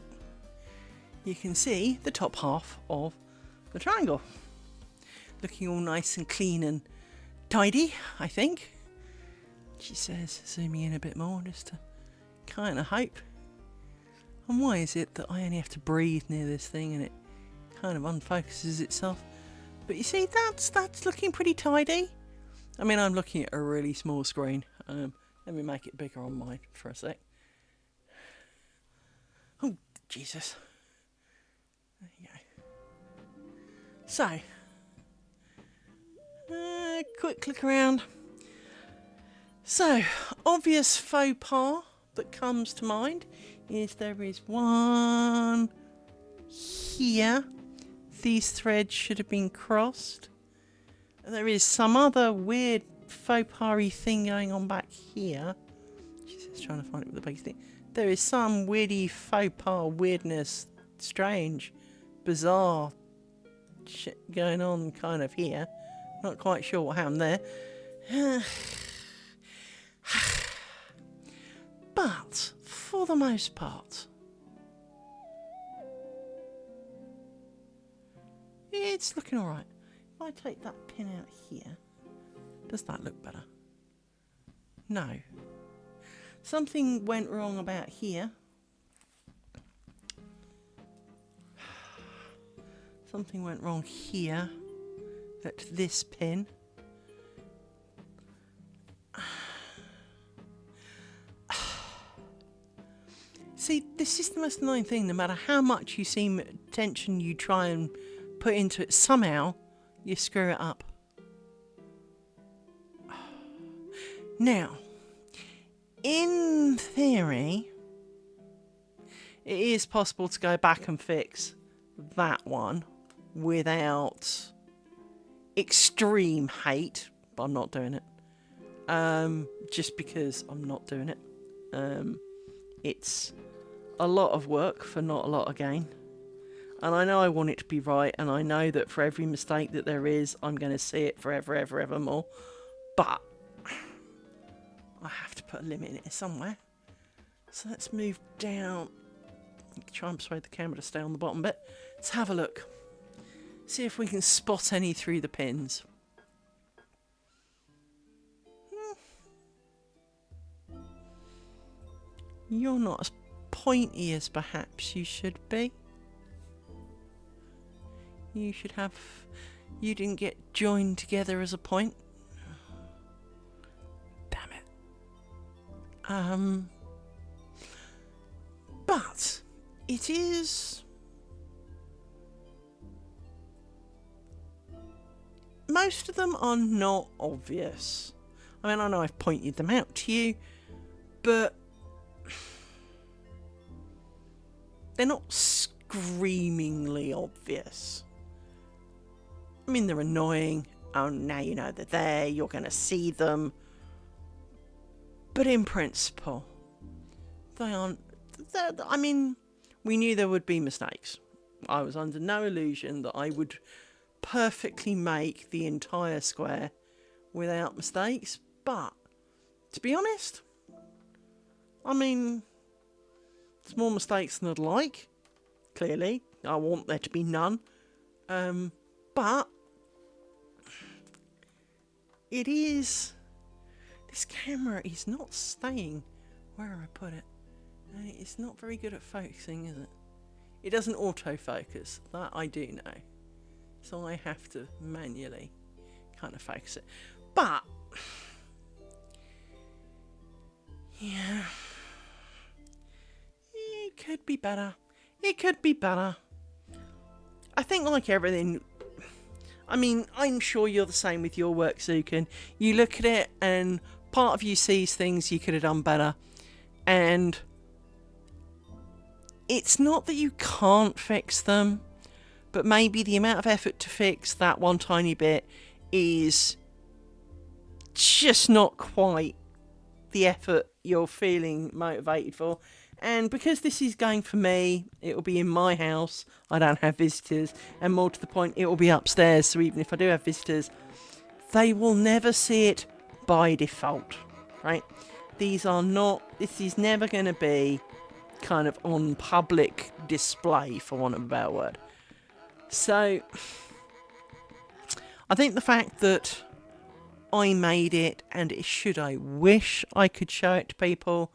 you can see the top half of the triangle. Looking all nice and clean and tidy, I think. She says, zooming in a bit more just to kind of hope. And why is it that I only have to breathe near this thing and it kind of unfocuses itself? But you see, that's looking pretty tidy. I mean, I'm looking at a really small screen. Let me make it bigger on mine for a sec. Oh, Jesus. There you go. So, quick click around. So, obvious faux pas that comes to mind is there is one here. These threads should have been crossed. There is some other weird faux pas-y thing going on back here. She's just trying to find it with the big thing. There is some weirdy faux pas, weirdness, strange, bizarre shit going on kind of here. Not quite sure what happened there. But for the most part, it's looking alright. If I take that pin out here, does that look better? No. Something went wrong about here. Something went wrong here at this pin. See, this is the most annoying thing. No matter how much you seem attention you try and put into it, somehow you screw it up. Now, in theory, it is possible to go back and fix that one without extreme hate, but I'm not doing it. Just because I'm not doing it. It's a lot of work for not a lot of gain. And I know I want it to be right, and I know that for every mistake that there is, I'm going to see it forever, ever, ever more. But I have to put a limit in it somewhere. So let's move down. Try and persuade the camera to stay on the bottom bit. Let's have a look. See if we can spot any through the pins. You're not as pointy as perhaps you should be. You should have... You didn't get joined together as a point. Damn it. But it is... Most of them are not obvious. I mean, I know I've pointed them out to you, but they're not screamingly obvious. I mean, they're annoying. Oh, now you know they're there, you're going to see them. But in principle, they aren't... I mean, we knew there would be mistakes. I was under no illusion that I would perfectly make the entire square without mistakes. But, to be honest, I mean, there's more mistakes than I'd like. Clearly, I want there to be none. But it is... This camera is not staying where I put it. And it's not very good at focusing, is it? It doesn't autofocus. That I do know. So I have to manually kind of focus it. But... yeah. It could be better. It could be better. I think like everything... I mean, I'm sure you're the same with your work, Zukin. You look at it and part of you sees things you could have done better. And it's not that you can't fix them, but maybe the amount of effort to fix that one tiny bit is just not quite the effort you're feeling motivated for. And because this is going for me, it will be in my house. I don't have visitors. And more to the point, it will be upstairs. So even if I do have visitors, they will never see it by default, right? This is never going to be kind of on public display, for want of a better word. So I think the fact that I made it, and should I wish I could show it to people,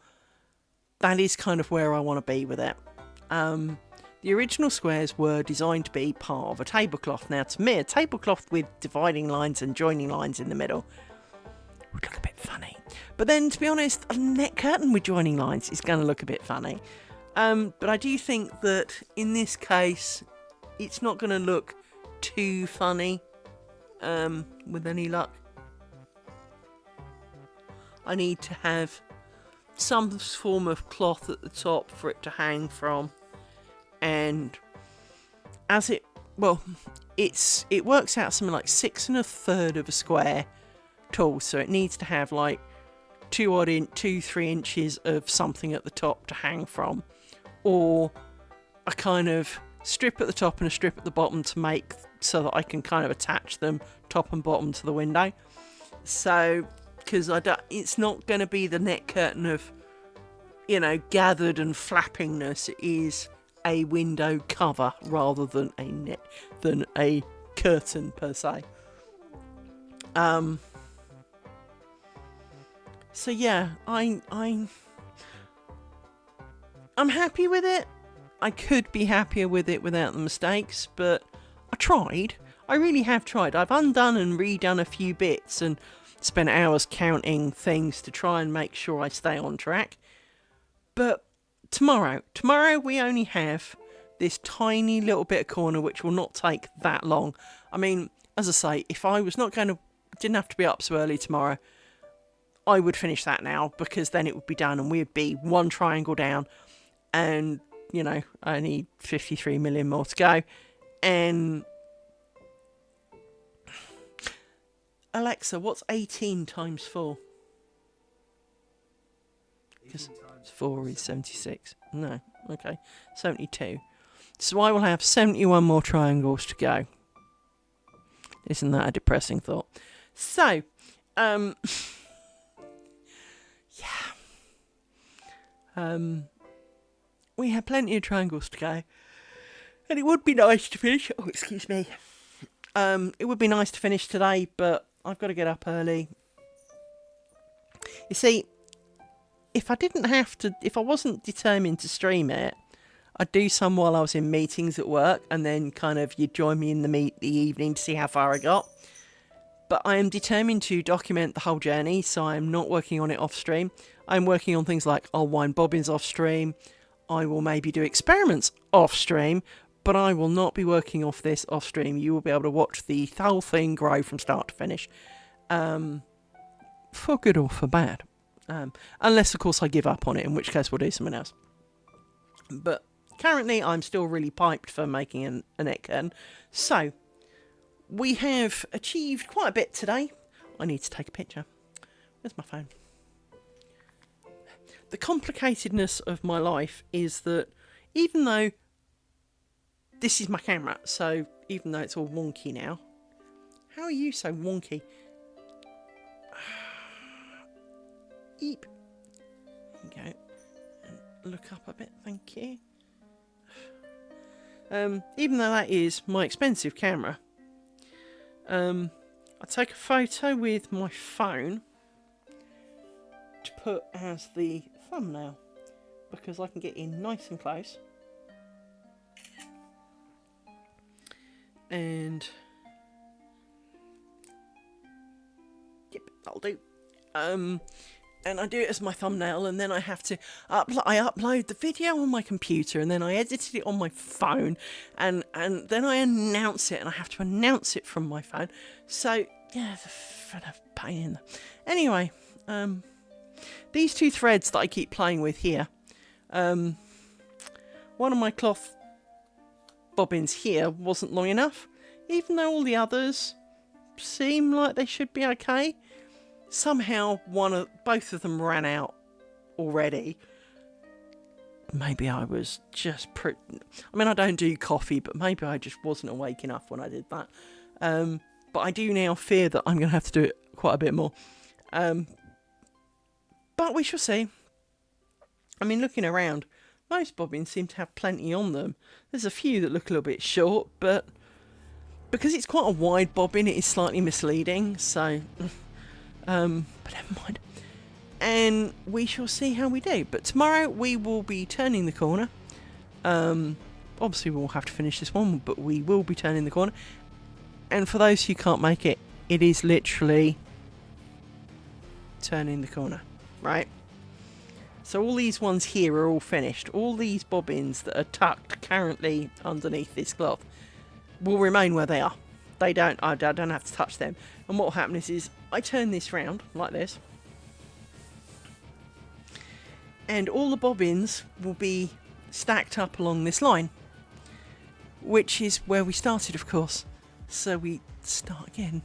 that is kind of where I want to be with it. The original squares were designed to be part of a tablecloth. Now, to me, a tablecloth with dividing lines and joining lines in the middle would look a bit funny. But then, to be honest, a net curtain with joining lines is going to look a bit funny. But I do think that in this case, it's not going to look too funny with any luck. I need to have some form of cloth at the top for it to hang from, and as it works out something like 6 1/3 of a square tall, so it needs to have like 2-3 inches of something at the top to hang from, or a kind of strip at the top and a strip at the bottom to make so that I can kind of attach them top and bottom to the window. So because it's not going to be the net curtain of, gathered and flappingness. It is a window cover rather than a curtain per se. So yeah, I'm happy with it. I could be happier with it without the mistakes, but I tried. I really have tried. I've undone and redone a few bits and spent hours counting things to try and make sure I stay on track. But tomorrow we only have this tiny little bit of corner, which will not take that long. I mean, as I say, if I was didn't have to be up so early tomorrow, I would finish that now, because then it would be done and we'd be one triangle down, and I need 53 million more to go. And Alexa, what's 18 times 4? Because 4 is 76. No, okay, 72. So I will have 71 more triangles to go. Isn't that a depressing thought? So, we have plenty of triangles to go, and it would be nice to finish. Oh, excuse me. It would be nice to finish today, but I've got to get up early. You see, if I wasn't determined to stream it, I'd do some while I was in meetings at work, and then kind of you'd join me in the evening to see how far I got. But I am determined to document the whole journey, so I'm not working on it off stream. I'm working on things like I'll wind bobbins off stream, I will maybe do experiments off stream, but I will not be working off this off stream. You will be able to watch the whole thing grow from start to finish, for good or for bad. Unless, of course, I give up on it, in which case we'll do something else. But currently, I'm still really piped for making an egg curtain. So, we have achieved quite a bit today. I need to take a picture. Where's my phone? The complicatedness of my life is that even though this is my camera, so even though it's all wonky now. How are you so wonky? Eep. There you go. And look up a bit, thank you. Even though that is my expensive camera, I take a photo with my phone to put as the thumbnail because I can get in nice and close. And yep, that'll do. And I do it as my thumbnail, and then I have to upload the video on my computer, and then I edited it on my phone, and then I announce it, and I have to announce it from my phone. So yeah, it's a pain in the... Anyway, these two threads that I keep playing with here, one of my cloth bobbins here wasn't long enough, even though all the others seem like they should be okay. Somehow both of them ran out already. Maybe I was just I mean, I don't do coffee, but maybe I just wasn't awake enough when I did that. But I do now fear that I'm going to have to do it quite a bit more. But we shall see. I mean, looking around, most bobbins seem to have plenty on them. There's a few that look a little bit short, but because it's quite a wide bobbin, it is slightly misleading, so... but never mind. And we shall see how we do. But tomorrow we will be turning the corner. Obviously we'll have to finish this one, but we will be turning the corner. And for those who can't make it, it is literally turning the corner, right? So all these ones here are all finished. All these bobbins that are tucked currently underneath this cloth will remain where they are. I don't have to touch them. And what will happen is I turn this round like this, and all the bobbins will be stacked up along this line, which is where we started, of course. So we start again.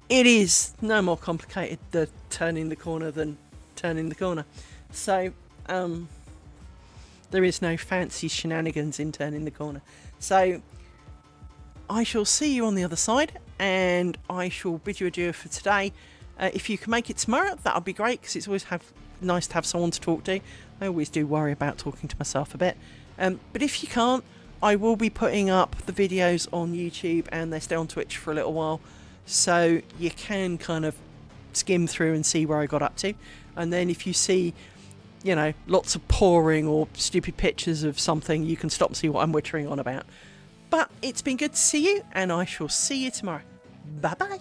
It is no more complicated the turning the corner than turning the corner. So there is no fancy shenanigans in turning the corner. So I shall see you on the other side, and I shall bid you adieu for today. If you can make it tomorrow, that would be great, because it's always nice to have someone to talk to. I always do worry about talking to myself a bit. But if you can't, I will be putting up the videos on YouTube, and they stay on Twitch for a little while. So you can kind of skim through and see where I got up to. And then if you see, you know, lots of pouring or stupid pictures of something, you can stop and see what I'm wittering on about. But it's been good to see you, and I shall see you tomorrow. Bye bye.